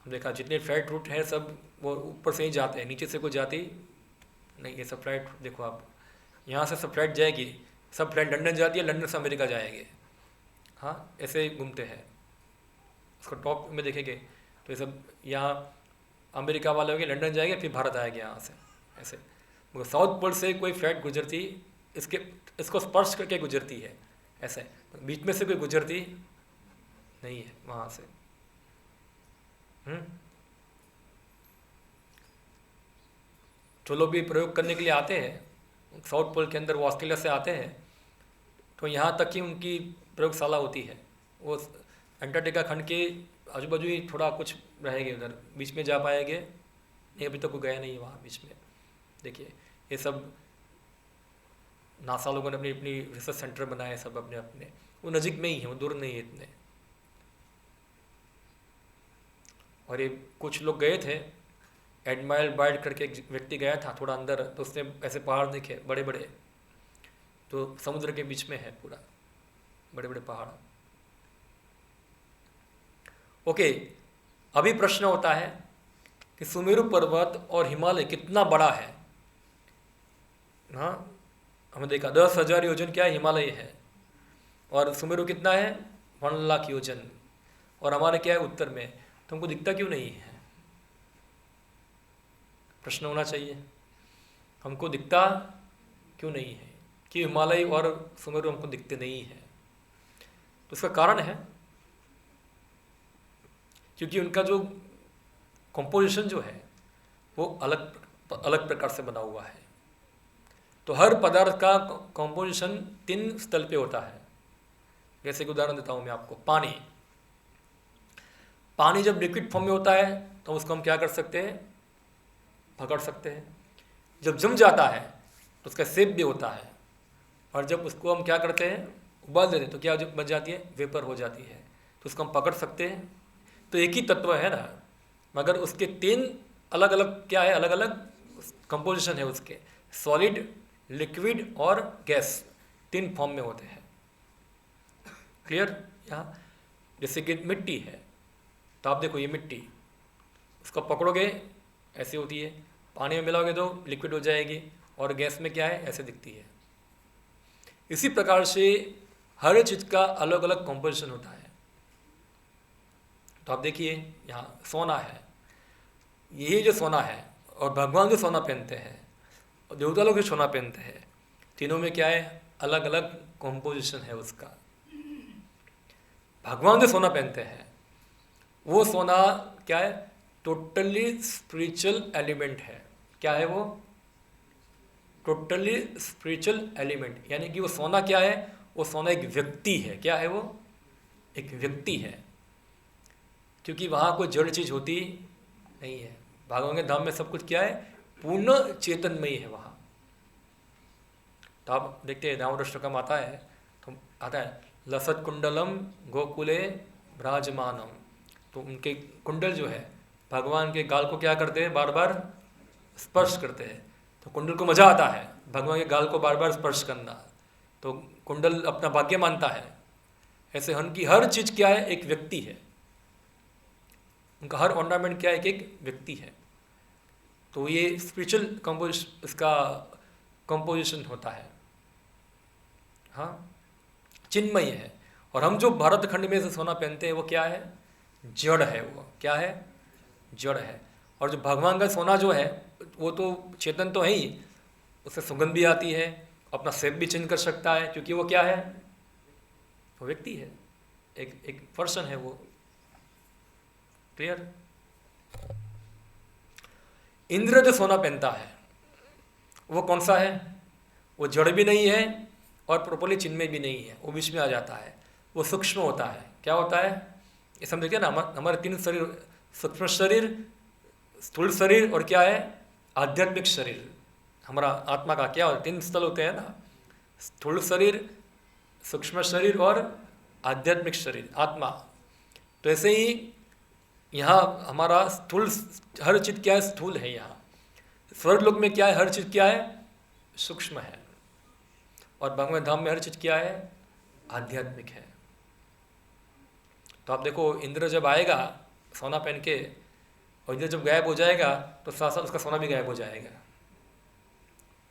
हम देखा जितने फ्लाइट रूट हैं सब वो ऊपर से ही जाते हैं, नीचे से कोई जाती नहीं। ये सब फ्लाइट देखो आप, यहाँ से सब फ्लाइट जाएगी, सब फ्लाइट लंदन जाती है, लंदन से अमेरिका जाएंगे, हाँ ऐसे ही घूमते हैं। उसको टॉप में देखेंगे तो ये सब यहाँ अमेरिका वाले होंगे, लंदन जाएंगे, फिर भारत आएंगे यहाँ से ऐसे। मगर साउथ पोल से कोई फ्लाइट गुजरती, इसको स्पर्श करके गुजरती है ऐसे, बीच में से कोई गुजरती नहीं है वहाँ से। जो लोग भी प्रयोग करने के लिए आते हैं साउथ पोल के अंदर, वो ऑस्ट्रेलिया से आते हैं, तो यहाँ तक कि उनकी प्रयोगशाला होती है, वो अंटार्कटिका खंड के आजू बाजू ही थोड़ा कुछ रहेंगे, उधर बीच में जा पाएंगे नहीं, अभी तक कोई गया नहीं वहाँ बीच में। देखिए ये सब नासा लोगों ने अपनी अपनी रिसर्च सेंटर बनाए सब अपने अपने, वो नज़दीक में ही है, वो दूर नहीं है इतने। और ये कुछ लोग गए थे, एडमाइल बाइट करके एक व्यक्ति गया था थोड़ा अंदर, तो उसने ऐसे पहाड़ देखे बड़े बड़े, तो समुद्र के बीच में है पूरा, बड़े बड़े पहाड़। ओके, अभी प्रश्न होता है कि सुमेरु पर्वत और हिमालय कितना बड़ा है। हाँ, हमने देखा 10,000 योजन क्या है, हिमालय है, और सुमेरु कितना है 1 लाख योजन, और हमारे क्या है उत्तर में, तो हमको दिखता क्यों नहीं है? प्रश्न होना चाहिए, हमको दिखता क्यों नहीं है कि हिमालय और सुमेरु हमको दिखते नहीं है? तो इसका कारण है क्योंकि उनका जो कंपोजिशन जो है वो अलग अलग प्रकार से बना हुआ है। तो हर पदार्थ का कंपोजिशन 3 स्तर पे होता है। जैसे कि उदाहरण देता हूँ मैं आपको, पानी जब लिक्विड फॉर्म में होता है तो उसको हम क्या कर सकते हैं, पकड़ सकते हैं। जब जम जाता है तो उसका शेप भी होता है, और जब उसको हम क्या करते हैं, उबाल देते हैं, तो क्या बन जाती है, वेपर हो जाती है, तो उसको हम पकड़ सकते हैं। तो एक ही तत्व है ना, मगर उसके 3 अलग अलग क्या है, अलग अलग कंपोजिशन है उसके, सॉलिड, लिक्विड और गैस, 3 फॉर्म में होते हैं। क्लियर? यहाँ जैसे कि मिट्टी है, तो आप देखो ये मिट्टी, उसको पकड़ोगे ऐसी होती है, पानी में मिलाओगे तो लिक्विड हो जाएगी, और गैस में क्या है, ऐसे दिखती है। इसी प्रकार से हर चीज़ का अलग अलग कंपोजिशन होता है। तो आप देखिए यहाँ सोना है, यही जो सोना है, और भगवान जो सोना पहनते हैं, और देवता लोग जो सोना पहनते हैं, तीनों में क्या है, अलग अलग कंपोजिशन है उसका। भगवान जो सोना पहनते हैं वो सोना क्या है, टोटली स्पिरिचुअल एलिमेंट है। क्या है वो? टोटली स्पिरिचुअल एलिमेंट, यानी कि वो सोना क्या है, वो सोना एक व्यक्ति है। क्या है वो? एक व्यक्ति है। क्योंकि वहाँ कोई जड़ चीज़ होती नहीं है। भगवान के धाम में सब कुछ क्या है, पूर्ण चेतनमयी है वहाँ। तो आप देखते हैं रावण अष्टकम आता है तो आता है लसत कुंडलम गोकुले विराजमानम, तो उनके कुंडल जो है भगवान के गाल को क्या करते हैं, बार बार स्पर्श करते हैं। तो कुंडल को मजा आता है भगवान के गाल को बार बार स्पर्श करना, तो कुंडल अपना भाग्य मानता है। ऐसे उनकी हर चीज़ क्या है, एक व्यक्ति है। उनका हर ऑर्नामेंट क्या है, एक व्यक्ति है। तो ये स्पिरिचुअल इसका कंपोजिशन होता है, हाँ, चिन्मय है। और हम जो भारत खंड में से सोना पहनते हैं वो क्या है, जड़ है। वो क्या है, जड़ है। और जो भगवान का सोना जो है वो तो चेतन तो है ही, उससे सुगंध भी आती है, अपना शेप भी चेंज कर सकता है, क्योंकि वो क्या है, वो व्यक्ति है, एक पर्सन है वो। क्लियर। इंद्र जो सोना पहनता है वो कौन सा है, वो जड़ भी नहीं है और प्रॉपर्ली चिन्मय भी नहीं है, वो बीच में आ जाता है। वो सूक्ष्म होता है। क्या होता है, ये समझिए ना, हमारे 3 शरीर, सूक्ष्म शरीर, स्थूल शरीर और क्या है, आध्यात्मिक शरीर। हमारा आत्मा का क्या होता है, 3 स्थल होते हैं ना, स्थूल शरीर, सूक्ष्म शरीर और आध्यात्मिक शरीर, आत्मा। तो ऐसे ही यहाँ हमारा स्थूल, हर चीज़ क्या है, स्थूल है। यहाँ स्वर्ग लोक में क्या है, हर चीज़ क्या है, सूक्ष्म है। और भगवान धाम में हर चीज़ क्या है, आध्यात्मिक है। तो आप देखो इंद्र जब आएगा सोना पहन के, और इंद्र जब गायब हो जाएगा तो साथ साथ उसका सोना भी गायब हो जाएगा।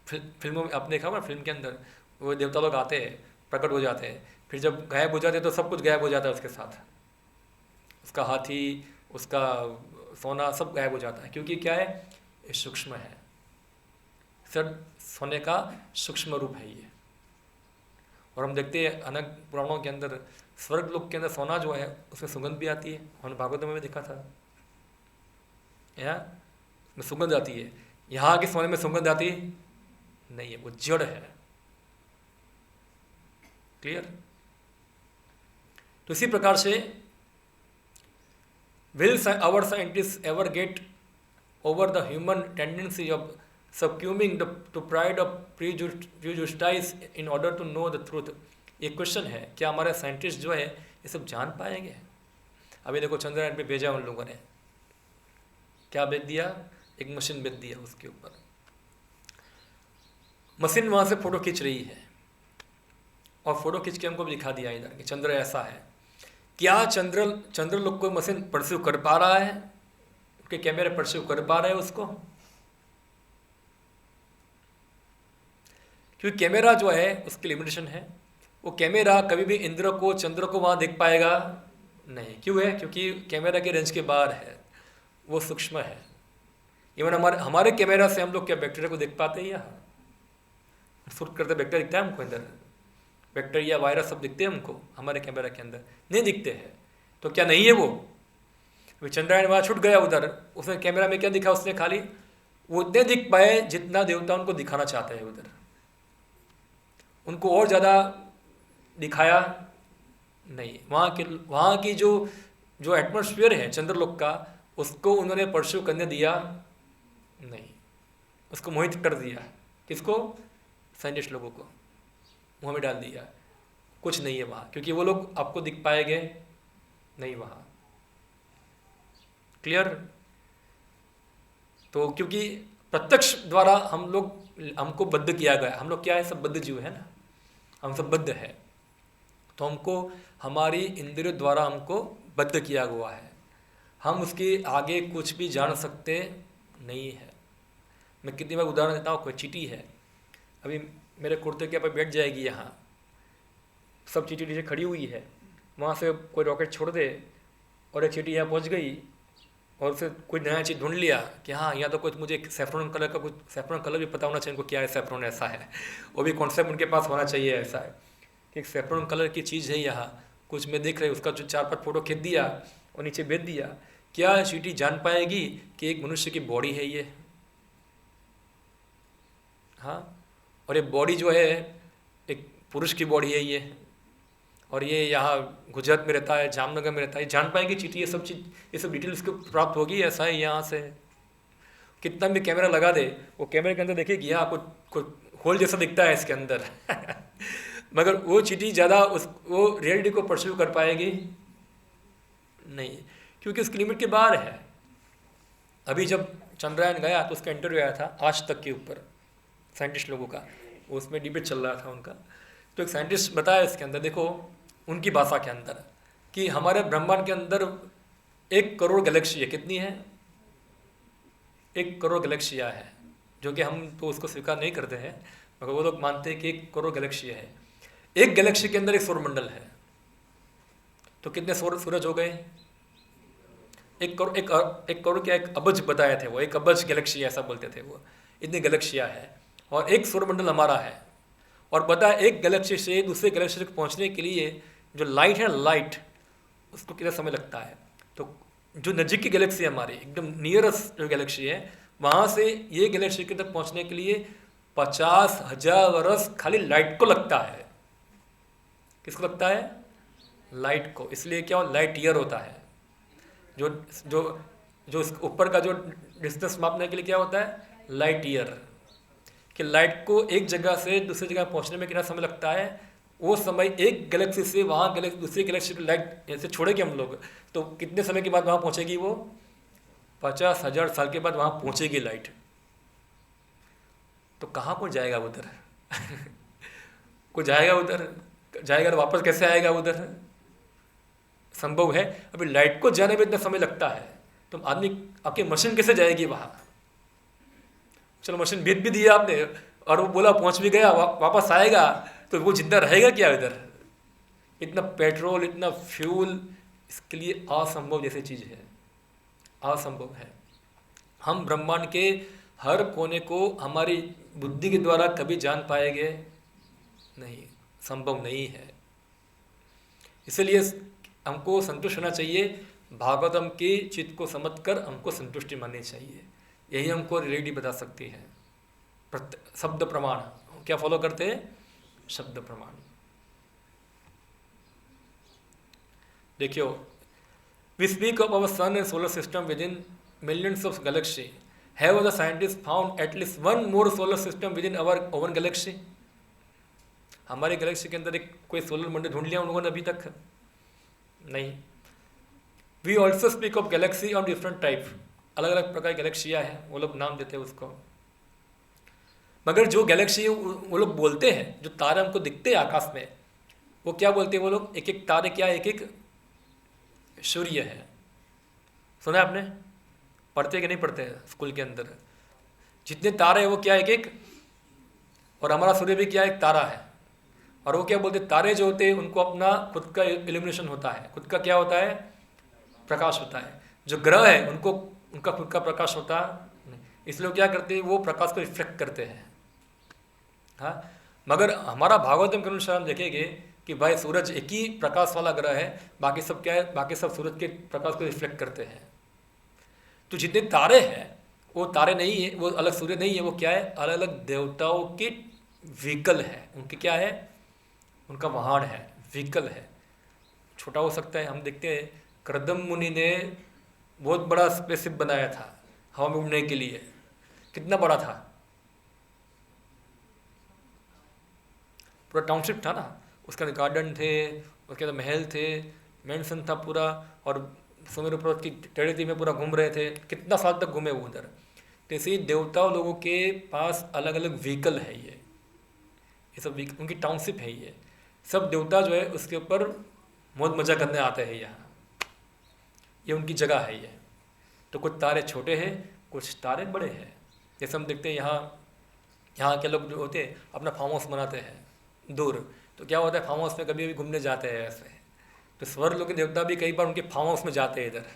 फिल्मों में आपने देखा होगा, फिल्म के अंदर वो देवता लोग आते हैं, प्रकट हो जाते हैं, फिर जब गायब हो जाते हैं तो सब कुछ गायब हो जाता है उसके साथ। उसका हाथी, उसका सोना सब गायब हो जाता है, क्योंकि क्या है, ये सूक्ष्म है। सर सोने का सूक्ष्म रूप है ये। और हम देखते हैं अनेक पुराणों के अंदर स्वर्ग लोक के अंदर सोना जो है उसमें सुगंध भी आती है। हमने भागवत में भी देखा था, यहाँ सुगंध आती है। यहाँ के सोने में सुगंध आती नहीं है, वो जड़ है। क्लियर। तो इसी प्रकार से will our scientists ever get over the human tendency of succumbing to pride of prejudice in order to know the truth? ये क्वेश्चन है, क्या हमारे साइंटिस्ट जो है ये सब जान पाएंगे? अभी देखो चंद्रयान पे भेजा उन लोगों ने, क्या भेज दिया, एक मशीन भेज दिया, उसके ऊपर मशीन वहाँ से फोटो खींच रही है, और फोटो खींच के हमको भी दिखा दिया इधर कि चंद्र ऐसा है। क्या चंद्र लोग कोई मशीन परस्यू कर पा रहा है, उनके कैमरे परस्यू कर पा रहे हैं उसको? क्योंकि कैमरा जो है उसकी लिमिटेशन है। वो कैमरा कभी भी इंद्र को, चंद्र को वहाँ देख पाएगा नहीं। क्यों है, क्योंकि कैमरा के रेंज के बाहर है, वो सूक्ष्म है। इवन हमारे कैमरा से हम लोग क्या बैक्टीरिया को देख पाते हैं? यहाँ शूट करते बैक्टीरिया दिखता है हमको, अंदर बैक्टीरिया, वायरस सब दिखते हैं हमको हमारे कैमरा के अंदर? नहीं दिखते हैं। तो क्या नहीं है वो चंद्रयान वहाँ छूट गया उधर, उसने कैमरा में क्या दिखा, उसने खाली वो उतने दिख पाए जितना देवता उनको दिखाना चाहते हैं उधर। उनको और ज़्यादा दिखाया नहीं। वहाँ की जो एटमॉस्फेयर है चंद्रलोक का, उसको उन्होंने परस्यू करने दिया नहीं, उसको मोहित कर दिया। किसको? साइंटिस्ट लोगों को मुँह में डाल दिया। कुछ नहीं है वहाँ, क्योंकि वो लोग आपको दिख पाएंगे नहीं वहाँ। क्लियर। तो क्योंकि प्रत्यक्ष द्वारा हमको बद्ध किया गया। हम लोग क्या है, सब बद्ध जीव है ना, हम सब बद्ध है। तो हमको हमारी इंद्रियों द्वारा हमको बद्ध किया हुआ है। हम उसके आगे कुछ भी जान सकते नहीं है। मैं कितनी बार उदाहरण देता हूँ, कोई चींटी है, अभी मेरे कुर्ते के ऊपर बैठ जाएगी, यहाँ सब चींटी नीचे खड़ी हुई है, वहाँ से कोई रॉकेट छोड़ दे और एक चींटी यहाँ पहुँच गई, और उसे कोई नया चीज़ ढूंढ लिया कि हाँ यहाँ तो कुछ मुझे सैफ्रॉन कलर का, कुछ सैफ्रॉन कलर भी पता होना चाहिए उनको, क्या है सैफ्रॉन, ऐसा है, वो भी कॉन्सेप्ट उनके पास होना चाहिए। ऐसा है कि सैफ्रॉन कलर की चीज़ है यहाँ, कुछ मैं देख रही, उसका जो 4-5 फोटो खींच दिया और नीचे भेज दिया। क्या चींटी जान पाएगी कि एक मनुष्य की बॉडी है ये? हाँ, और ये बॉडी जो है एक पुरुष की बॉडी है ये, और ये यहाँ गुजरात में रहता है, जामनगर में रहता है, जान पाएगी चीटी, ये सब चीज़, ये सब डिटेल उसको प्राप्त होगी। ऐसा है यहाँ से कितना भी कैमरा लगा दे, वो कैमरे के अंदर देखेगी यहाँ कुछ होल जैसा दिखता है इसके अंदर मगर वो चीटी ज़्यादा वो रियलिटी को परस्यू कर पाएगी नहीं, क्योंकि उसकी लिमिट के बाहर है। अभी जब चंद्रयान गया तो उसका इंटरव्यू आया था आज तक के ऊपर साइंटिस्ट लोगों का, उसमें डिबेट चल रहा था उनका। तो एक साइंटिस्ट बताया इसके अंदर, देखो उनकी भाषा के अंदर, कि हमारे ब्रह्मांड के अंदर 1 करोड़ गैलेक्सी है। कितनी है? 1 करोड़ गैलेक्सियाँ है, जो कि हम तो उसको स्वीकार नहीं करते हैं, मगर वो लोग मानते हैं कि 1 करोड़ गैलेक्सी है। एक गैलेक्सी के अंदर एक सौरमंडल है, तो कितने सूरज हो गए? 1 करोड़ क्या, 1 अबज बताए थे वो, 1 अबज गैलेक्सी ऐसा बोलते थे वो, इतनी गैलेक्सियाँ है। और एक सौरमंडल हमारा है। और पता है एक गैलेक्सी से दूसरे गैलेक्सी तक पहुंचने के लिए जो लाइट है, लाइट उसको कितना समय लगता है? तो जो नज़दीक की गैलेक्सी है हमारी, एकदम नियरेस्ट जो गैलेक्सी है, वहाँ से ये गैलेक्सी के तक पहुँचने के लिए 50,000 वर्ष खाली लाइट को लगता है। किसको लगता है? लाइट को। इसलिए क्या हो, लाइट ईयर होता है। जो जो जो ऊपर का जो डिस्टेंस मापने के लिए क्या होता है? Light year. कि लाइट को एक जगह से दूसरी जगह पहुंचने में कितना समय लगता है? वो समय एक गैलेक्सी से वहाँ दूसरी गैलेक्सी की लाइट ऐसे छोड़ेगी हम लोग, तो कितने समय के बाद वहाँ पहुँचेगी? वो 50,000 साल के बाद वहाँ पहुँचेगी लाइट। तो कहाँ को जाएगा उधर? को जाएगा उधर? जाएगा तो वापस कैसे आएगा उधर? संभव है? अभी लाइट को जाने में इतना समय लगता है, तो आदमी आपकी मशीन कैसे जाएगी वहाँ? चलो मशीन भेज भी दिया आपने और वो बोला पहुँच भी गया, वापस आएगा, तो वो जिंदा रहेगा क्या इधर? इतना पेट्रोल, इतना फ्यूल, इसके लिए असंभव जैसी चीज़ है, असंभव है। हम ब्रह्मांड के हर कोने को हमारी बुद्धि के द्वारा कभी जान पाएंगे नहीं, संभव नहीं है। इसलिए हमको संतुष्ट होना चाहिए, भागवतम की चित्त को समझकर हमको संतुष्टि माननी चाहिए। यही हमको रियलिटी बता सकती है। शब्द प्रमाण क्या फॉलो करते हैं? शब्द प्रमाण। देखियो, we speak of our sun and solar system within millions of galaxy. Have the scientist found at least 1 more solar system within our own galaxy? हमारे गैलेक्सी के अंदर एक कोई सोलर मंडल ढूंढ लिया उन लोगों ने अभी तक? नहीं। We also speak of galaxy on different type, अलग अलग प्रकार की गैलेक्सियाँ हैं, वो लोग नाम देते हैं उसको। मगर जो गैलेक्सी वो लोग बोलते हैं, जो तारे हमको दिखते हैं आकाश में, वो क्या बोलते हैं वो लोग? एक एक तारे क्या, एक एक सूर्य है। सुना है आपने? पढ़ते कि नहीं पढ़ते हैं स्कूल के अंदर? जितने तारे हैं वो क्या, एक एक, और हमारा सूर्य भी क्या, एक तारा है। और वो क्या बोलते हैं? तारे जो होते हैं उनको अपना खुद का इल्यूमिनेशन होता है, खुद का क्या होता है? प्रकाश होता है। जो ग्रह है उनको उनका खुद का प्रकाश होता नहीं, इसलिए क्या करते हैं? वो प्रकाश को रिफ्लेक्ट करते हैं। हाँ, मगर हमारा भागवतम के अनुसार हम देखेंगे कि भाई सूरज एक ही प्रकाश वाला ग्रह है, बाकी सब क्या है? बाकी सब सूरज के प्रकाश को रिफ्लेक्ट करते हैं। तो जितने तारे हैं वो तारे नहीं है, वो अलग सूर्य नहीं है, वो क्या है? अलग अलग देवताओं के व्हीकल है। उनके क्या है? उनका वाहन है, व्हीकल है। छोटा हो सकता है। हम देखते हैं कर्दम मुनि ने बहुत बड़ा स्पेसशिप बनाया था हवा में उड़ने के लिए। कितना बड़ा था? पूरा टाउनशिप था ना, उसके अंदर गार्डन थे, उसके अंदर महल थे, मैंसन था पूरा, और सुमेरु पर्वत की टेढ़ी में पूरा घूम रहे थे। कितना साल तक घूमे वो उधर। तो इसी देवताओं लोगों के पास अलग अलग व्हीकल है। ये सब उनकी टाउनशिप है। ये सब देवता जो है उसके ऊपर मौज मजा करने आते हैं यहाँ, ये उनकी जगह है। ये तो कुछ तारे छोटे हैं, कुछ तारे बड़े हैं। जैसे हम देखते हैं यहाँ के लोग जो होते हैं अपना फार्म हाउस बनाते हैं दूर, तो क्या होता है फार्म हाउस में कभी भी घूमने जाते हैं ऐसे, तो स्वर्ग लोग के देवता भी कई बार उनके फार्म हाउस में जाते हैं इधर।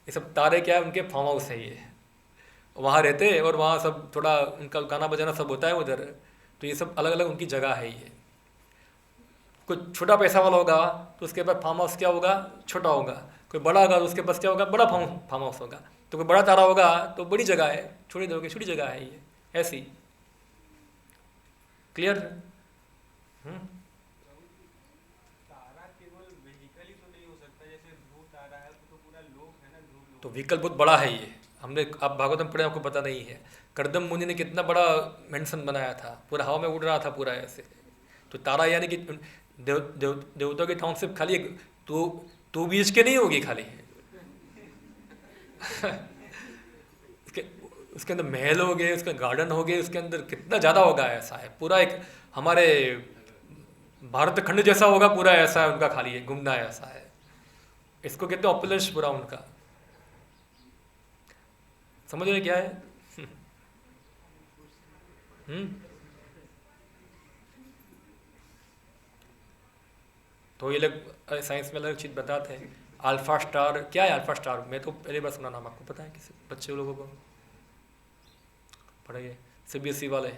ये सब तारे क्या है? उनके फार्म हाउस है ये, वहाँ रहते हैं और वहाँ सब थोड़ा उनका गाना बजाना सब होता है उधर। तो ये सब अलग अलग उनकी जगह है। ये कोई छोटा पैसा वाला होगा तो उसके पास फार्म हाउस क्या होगा? छोटा होगा। कोई बड़ा होगा तो उसके पास क्या होगा? बड़ा फार्म हाउस होगा। तो कोई बड़ा तारा होगा तो बड़ी जगह है, छोटी जगह है। ये ऐसी क्लियर? तारा व्हीकल ही तो नहीं हो सकता, जैसे ध्रुव तारा है तो पूरा लोक है ना, ध्रुव लोक। तो व्हीकल बहुत बड़ा है ये, हमने आप भागवतम पढ़े, आपको पता नहीं है। करदम मुनि ने कितना बड़ा मेंशन बनाया था, पूरा हवा में उड़ रहा था पूरा ऐसे। तो तारा यानी कि देवताओं की टाउनशिप खाली तो बीच के नहीं होगी खाली उसके उसके अंदर महल हो गए, उसके गार्डन हो गए, उसके अंदर कितना ज़्यादा होगा, ऐसा है पूरा एक हमारे भारत खंड जैसा होगा पूरा, ऐसा है उनका खाली है घूमना है, ऐसा है। इसको कहते हैं ऑपुलेंस पूरा उनका, समझ रहे क्या है? तो ये लोग साइंस में अलग चीज़ बताते हैं। अल्फा स्टार क्या है? अल्फा स्टार मैं तो पहली बार सुना नाम, आपको पता है किसी बच्चे लोगों को? पढ़ाइए CBSE वाले,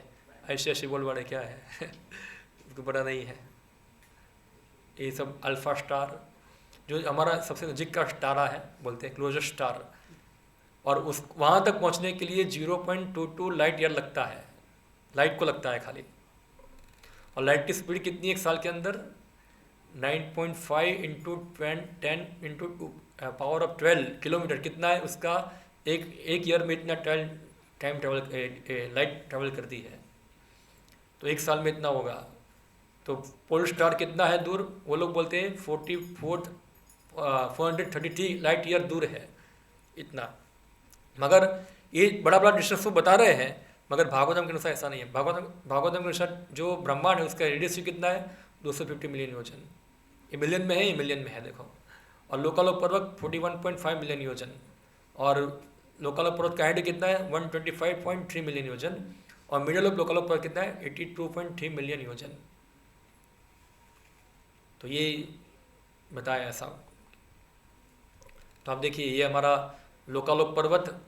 ICSE बोर्ड वाले, क्या है उसको पता नहीं है। ये सब अल्फा स्टार जो हमारा सबसे नजीक का स्टारा है, बोलते हैं क्लोजेस्ट स्टार, और उस वहाँ तक पहुँचने के लिए 0.22 लाइट ईयर लगता है, लाइट को लगता है खाली। और लाइट की स्पीड कितनी है एक साल के अंदर? 9.5 into 10 into power of 12 kilometre, कितना है उसका? एक ईयर में इतना टाइम ट्रेवल लाइट ट्रेवल करती है, तो एक साल में इतना होगा। तो पोल स्टार कितना है दूर? वो लोग बोलते हैं 433 लाइट ईयर दूर है इतना। मगर ये बड़ा बड़ा डिस्टेंस वो बता रहे हैं, मगर भागवतम के अनुसार ऐसा नहीं है। भागवतम के अनुसार जो ब्रह्मांड है उसका रेडियस कितना है? 250 मिलियन योजन। ये मिलियन में है, ये मिलियन में है देखो। और लोकालोक पर्वत 41.5 मिलियन योजन, और लोकालोक पर्वत का हाइट कितना है? 125.3 मिलियन योजन, और मिडल ऑफ लोकालोक पर्वत कितना है? 82.3 मिलियन योजन। तो ये बताया ऐसा। तो आप देखिए ये हमारा लोकालोक पर्वत,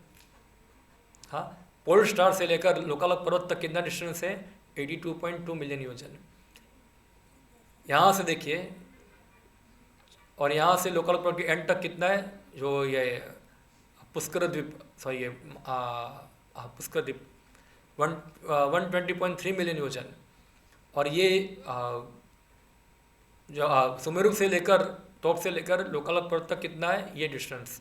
हाँ, पोल स्टार से लेकर लोकालोक पर्वत तक कितना डिस्टेंस है? 82.2 मिलियन योजन। यहाँ से देखिए, और यहाँ से लोकालोक पर्वत के एंड तक कितना है? जो ये पुष्कर द्वीप, सॉरी ये पुष्कर द्वीप 120.3 मिलियन योजन। और ये जो सुमेरु से लेकर टॉप से लेकर लोकालोक पर्वत तक कितना है ये डिस्टेंस,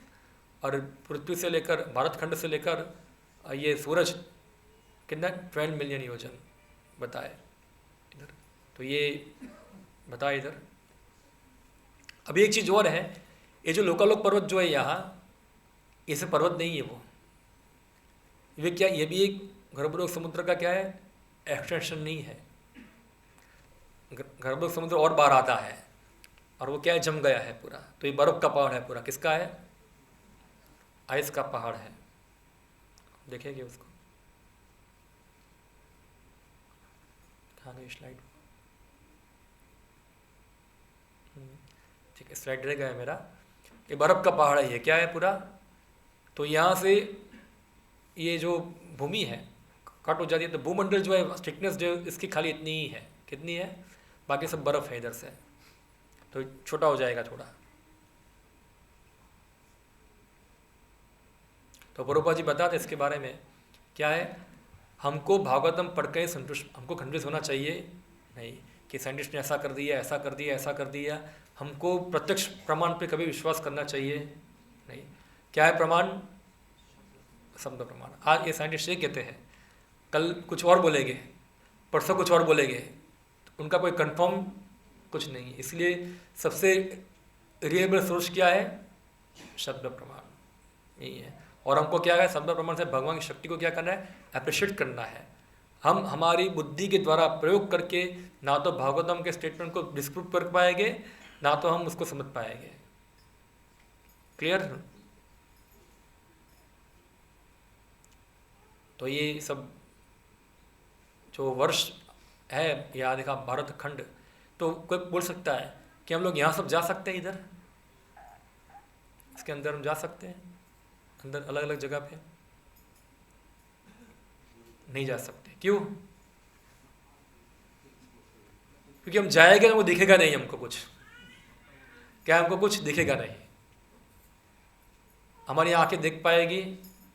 और पृथ्वी से लेकर भारत खंड से लेकर ये सूरज कितना? 12 मिलियन योजन बताए इधर। तो ये बताए इधर। अभी एक चीज़ और है, ये जो लोकालोक पर्वत जो है यहाँ, ये सब पर्वत नहीं है वो, ये क्या? ये भी एक गर्भलोक समुद्र का क्या है? एक्सटेंशन नहीं है। गर्भलोक समुद्र और बाहर आता है, और वो क्या है? जम गया है पूरा। तो ये बर्फ का पहाड़ है पूरा, किसका है? आइस का पहाड़ है। देखेंगे उसको, कहाँ गई स्लाइड? ठीक है, स्लाइड रह गया है मेरा। ये बर्फ का पहाड़ है, ये क्या है पूरा? तो यहाँ से ये जो भूमि है कट हो जाती है, तो भूमंडल जो है थिकनेस जो इसकी खाली इतनी ही है, कितनी है? बाकी सब बर्फ है इधर से, तो छोटा हो जाएगा थोड़ा। तो प्रभुपाद जी बताते इसके बारे में क्या है? हमको भागवतम पढ़ के हमको कंफ्यूज होना चाहिए नहीं कि साइंटिस्ट ने ऐसा कर दिया, ऐसा कर दिया, ऐसा कर दिया। हमको प्रत्यक्ष प्रमाण पे कभी विश्वास करना चाहिए नहीं। क्या है प्रमाण? शब्द प्रमाण। आज ये साइंटिस्ट ये कहते हैं, कल कुछ और बोलेंगे, परसों कुछ और बोलेंगे, तो उनका कोई कंफर्म कुछ नहीं। इसलिए सबसे रिलेबल सोर्स क्या है? शब्द प्रमाण यही है। और हमको क्या है? शब्द प्रमाण से भगवान की शक्ति को क्या करना है? अप्रिशिएट करना है। हम हमारी बुद्धि के द्वारा प्रयोग करके ना तो भागवतम के स्टेटमेंट को डिस्प्रूव कर पाएंगे, ना तो हम उसको समझ पाएंगे। क्लियर? तो ये सब जो वर्ष है, यहाँ देखा भारत खंड, तो कोई बोल सकता है कि हम लोग यहाँ सब जा सकते हैं, इधर इसके अंदर हम जा सकते हैं, अंदर अलग अलग जगह पे नहीं जा सकते। क्यों? क्योंकि हम जाएंगे ना, वो दिखेगा नहीं हमको कुछ। क्या हमको कुछ दिखेगा नहीं, हमारी आंखें देख पाएगी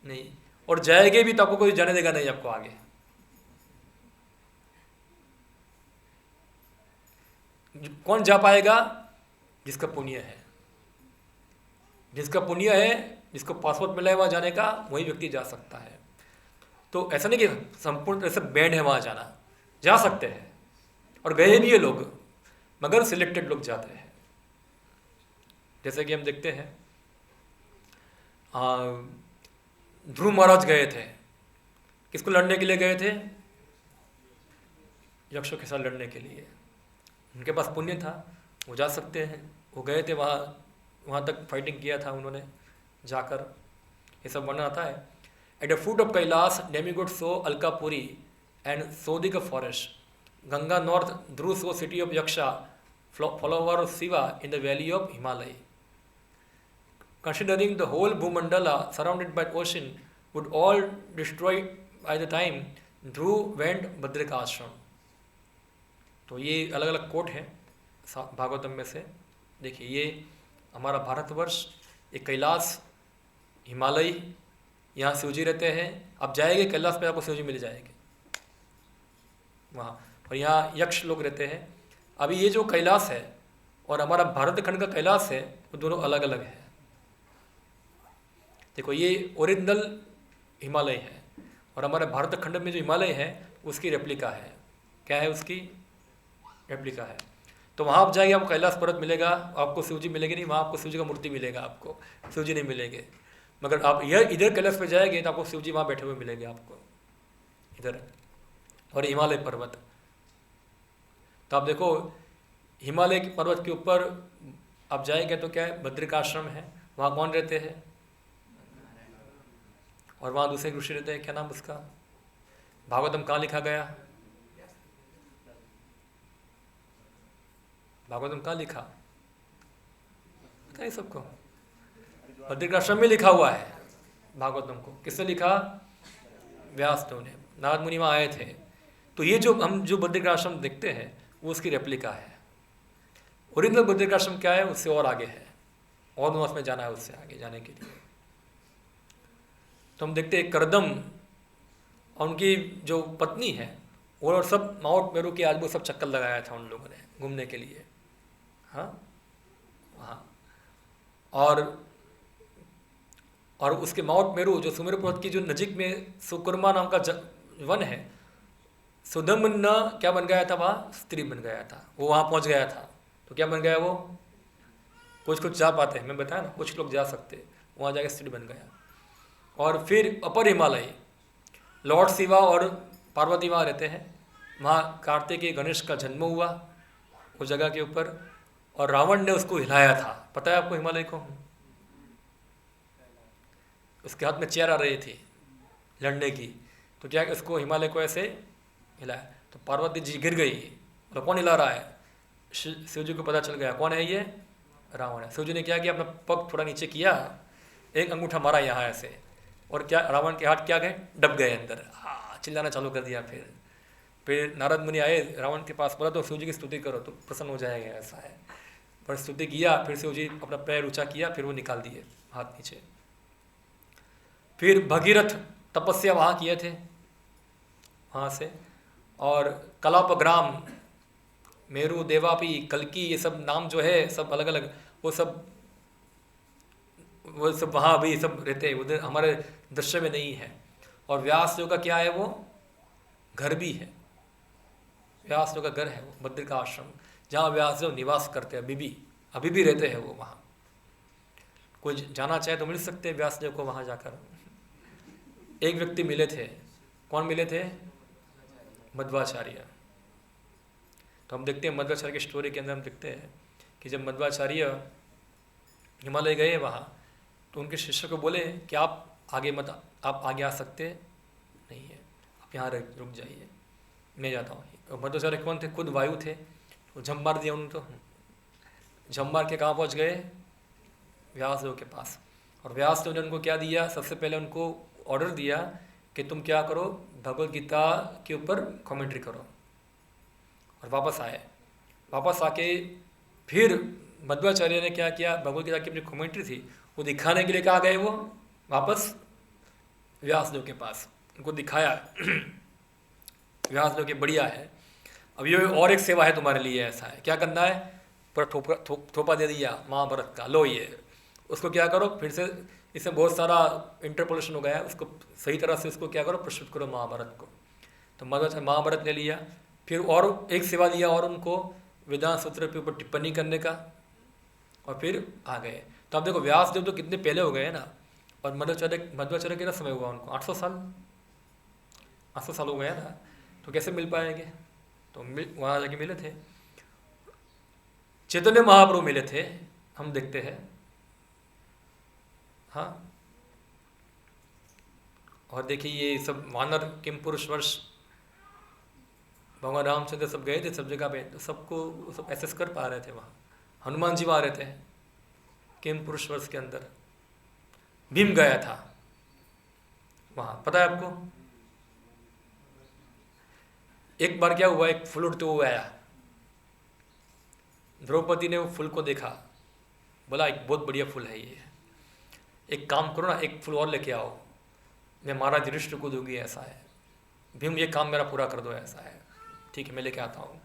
नहीं, और जाएंगे भी तो आपको कोई जाने देगा नहीं आपको आगे। कौन जा पाएगा? जिसका पुण्य है, जिसका पुण्य है, जिसको पासपोर्ट मिला है वहाँ जाने का, वही व्यक्ति जा सकता है। तो ऐसा नहीं कि संपूर्ण तरह से बैंड है वहाँ जाना, जा सकते हैं और गए भी ये लोग, मगर सिलेक्टेड लोग जाते हैं। जैसे कि हम देखते हैं ध्रुव महाराज गए थे, किसको लड़ने के लिए गए थे? यक्षों के साथ लड़ने के लिए। उनके पास पुण्य था, वो जा सकते हैं। वो गए थे वहाँ तक फाइटिंग किया था उन्होंने जाकर, ये सब वर्णन आता है। At the foot of Kailash demigod so Alkapuri and Sodik forest, Ganga north Dhruv so city of Yaksha, follower of Shiva in the valley of Himalaya. Considering the whole Bhumandala surrounded by ocean would all destroy by the time Dhruv went Badrika Ashram. तो ये अलग अलग coat हैं भागवतम में से। देखिए, ये हमारा भारतवर्ष, एक कैलाश, हिमालय, यहाँ शिवजी रहते हैं। आप जाएंगे कैलाश पे, आपको शिवजी मिल जाएंगे वहाँ, और यहाँ यक्ष लोग रहते हैं। अभी ये जो कैलाश है और हमारा भारत खंड का कैलाश है, वो दोनों अलग अलग है। देखो, ये ओरिजिनल हिमालय है और हमारे भारत खंड में जो हिमालय है उसकी रेप्लिका है। क्या है? उसकी रेप्लिका है। तो वहाँ आप जाएंगे, आपको कैलाश पर्वत मिलेगा, आपको शिवजी मिलेंगे नहीं, वहाँ आपको शिवजी का मूर्ति मिलेगा, आपको शिवजी नहीं मिलेंगे। मगर आप इधर कैलाश पे जाएंगे तो आपको शिवजी वहाँ बैठे हुए मिलेंगे आपको इधर, और हिमालय पर्वत। तो आप देखो, हिमालय के पर्वत के ऊपर आप जाएंगे तो क्या है? बद्रिका आश्रम है। वहाँ कौन रहते हैं? और वहाँ दूसरे ऋषि रहते हैं, क्या नाम उसका? भागवतम कहाँ लिखा गया? भागवतम कहाँ लिखा? पता है सबको? बद्रिका आश्रम में लिखा हुआ है भागवतम को। किसने लिखा? व्यास देव ने। नारद मुनि वहाँ आए थे। तो ये जो हम जो बद्रिका आश्रम देखते हैं वो उसकी रेप्लिका है। ओरिजिनल बद्रिका आश्रम क्या है? उससे और आगे है, और नॉर्थ में जाना है उससे आगे जाने के लिए। तो हम देखते हैं करदम और उनकी जो पत्नी है, और सब माउंट मेरू के आजू सब चक्कर लगाया था उन लोगों ने घूमने के लिए। हाँ हाँ, और उसके माउंट मेरू जो सुमेरु पर्वत की जो नजीक में सुकुरमा नाम का वन है, सुदम्न क्या बन गया था? वहाँ स्त्री बन गया था। वो वहाँ पहुँच गया था तो क्या बन गया वो? कुछ जा पाते हैं, मैं बताया ना, कुछ लोग जा सकते, वहाँ जाके स्त्री बन गया। और फिर अपर हिमालय, लॉर्ड शिवा और पार्वती वहाँ रहते हैं। वहाँ कार्तिकेय गणेश का जन्म हुआ उस जगह के ऊपर, और रावण ने उसको हिलाया था। पता है आपको हिमालय को? उसके हाथ में चेयर आ रही थी लड़ने की, तो क्या उसको हिमालय को ऐसे हिलाया तो पार्वती जी गिर गई। और कौन हिला रहा है? शिव जी को पता चल गया कौन है ये? रावण है। शिव जी ने क्या किया? अपना पग थोड़ा नीचे किया, एक अंगूठा मारा यहाँ ऐसे, और क्या रावण के हाथ क्या गए? डब गए अंदर। हाँ, चिल्लाना चालू कर दिया। फिर नारद मुनि आए रावण के पास, बोला तो शिव जी की स्तुति करो तो प्रसन्न हो जाएगा, ऐसा है। पर स्तुति किया, फिर शिव जी अपना पैर ऊंचा किया, फिर वो निकाल दिए हाथ नीचे। फिर भगीरथ तपस्या वहाँ किए थे वहाँ से, और कलापग्राम, मेरु, देवापी, कल्की, ये सब नाम जो है सब अलग अलग, वो सब वहाँ भी सब रहते हैं, उधर हमारे दृश्य में नहीं है। और व्यास देव का क्या है? वो घर भी है, व्यास देव का घर है वो बद्रिका आश्रम, जहाँ व्यास देव निवास करते हैं, अभी भी रहते हैं वो वहाँ। कोई जाना चाहे तो मिल सकते हैं व्यास देव को वहाँ जाकर। एक व्यक्ति मिले थे, कौन मिले थे? मध्वाचार्य। तो हम देखते हैं मध्वाचार्य की स्टोरी के अंदर हम देखते हैं कि जब मध्वाचार्य हिमालय गए वहाँ, तो उनके शिष्य को बोले कि आप आगे मत, आप आगे आ सकते नहीं है, आप यहाँ रुक जाइए, मैं जाता हूँ। और मध्वाचार्य कौन थे? खुद वायु थे। तो झम मार दिया उन्होंने, तो झम मार के कहाँ पहुँच गए? व्यासदेव के पास। और व्यासदेव ने उनको क्या दिया? सबसे पहले उनको ऑर्डर दिया कि तुम क्या करो? भगवद गीता के ऊपर कमेंट्री करो। और वापस आए, वापस आके फिर मध्वाचार्य ने क्या किया? भगवद गीता की अपनी कमेंट्री थी वो दिखाने के लिए कहाँ गए? वो वापस व्यासदेव के पास, उनको दिखाया। व्यासदेव के बढ़िया है, अब ये और एक सेवा है तुम्हारे लिए, ऐसा है, क्या करना है? पूरा थोपा दे दिया महाभारत का, लो ये उसको क्या करो फिर से, इसमें बहुत सारा इंटरपोलेशन हो गया है, उसको सही तरह से उसको क्या करो, प्रस्तुत करो महाभारत को। तो महाभारत ले लिया, फिर और एक सेवा दिया और उनको वेदांत सूत्र के ऊपर टिप्पणी करने का, और फिर आ गए। तो आप देखो व्यासदेव तो कितने पहले हो गए हैं ना, और मध्वाचार्य कितना समय हुआ उनको, 800 साल हो गया ना, तो कैसे मिल पाएंगे? तो वहाँ जाके मिले थे, चैतन्य महाप्रभु मिले थे, हम देखते हैं। हाँ, और देखिए ये सब वानर किम पुरुष वर्ष, भगवान रामचंद्र सब गए थे सब जगह पे, तो सबको सब एसेस कर पा रहे थे। वहाँ हनुमान जी वहाँ रहते हैं किम पुरुष वर्ष के अंदर, भीम गया था वहाँ, पता है आपको? एक बार क्या हुआ, एक फूल उड़ते हुए आया, द्रौपदी ने वो फूल को देखा, बोला एक बहुत बढ़िया फूल है ये, एक काम करो ना, एक फूल और लेके आओ, मैं महाराज युधिष्ठिर को दूंगी, ऐसा है। भीम ये काम मेरा पूरा कर दो, ऐसा है, ठीक है मैं लेके आता हूँ।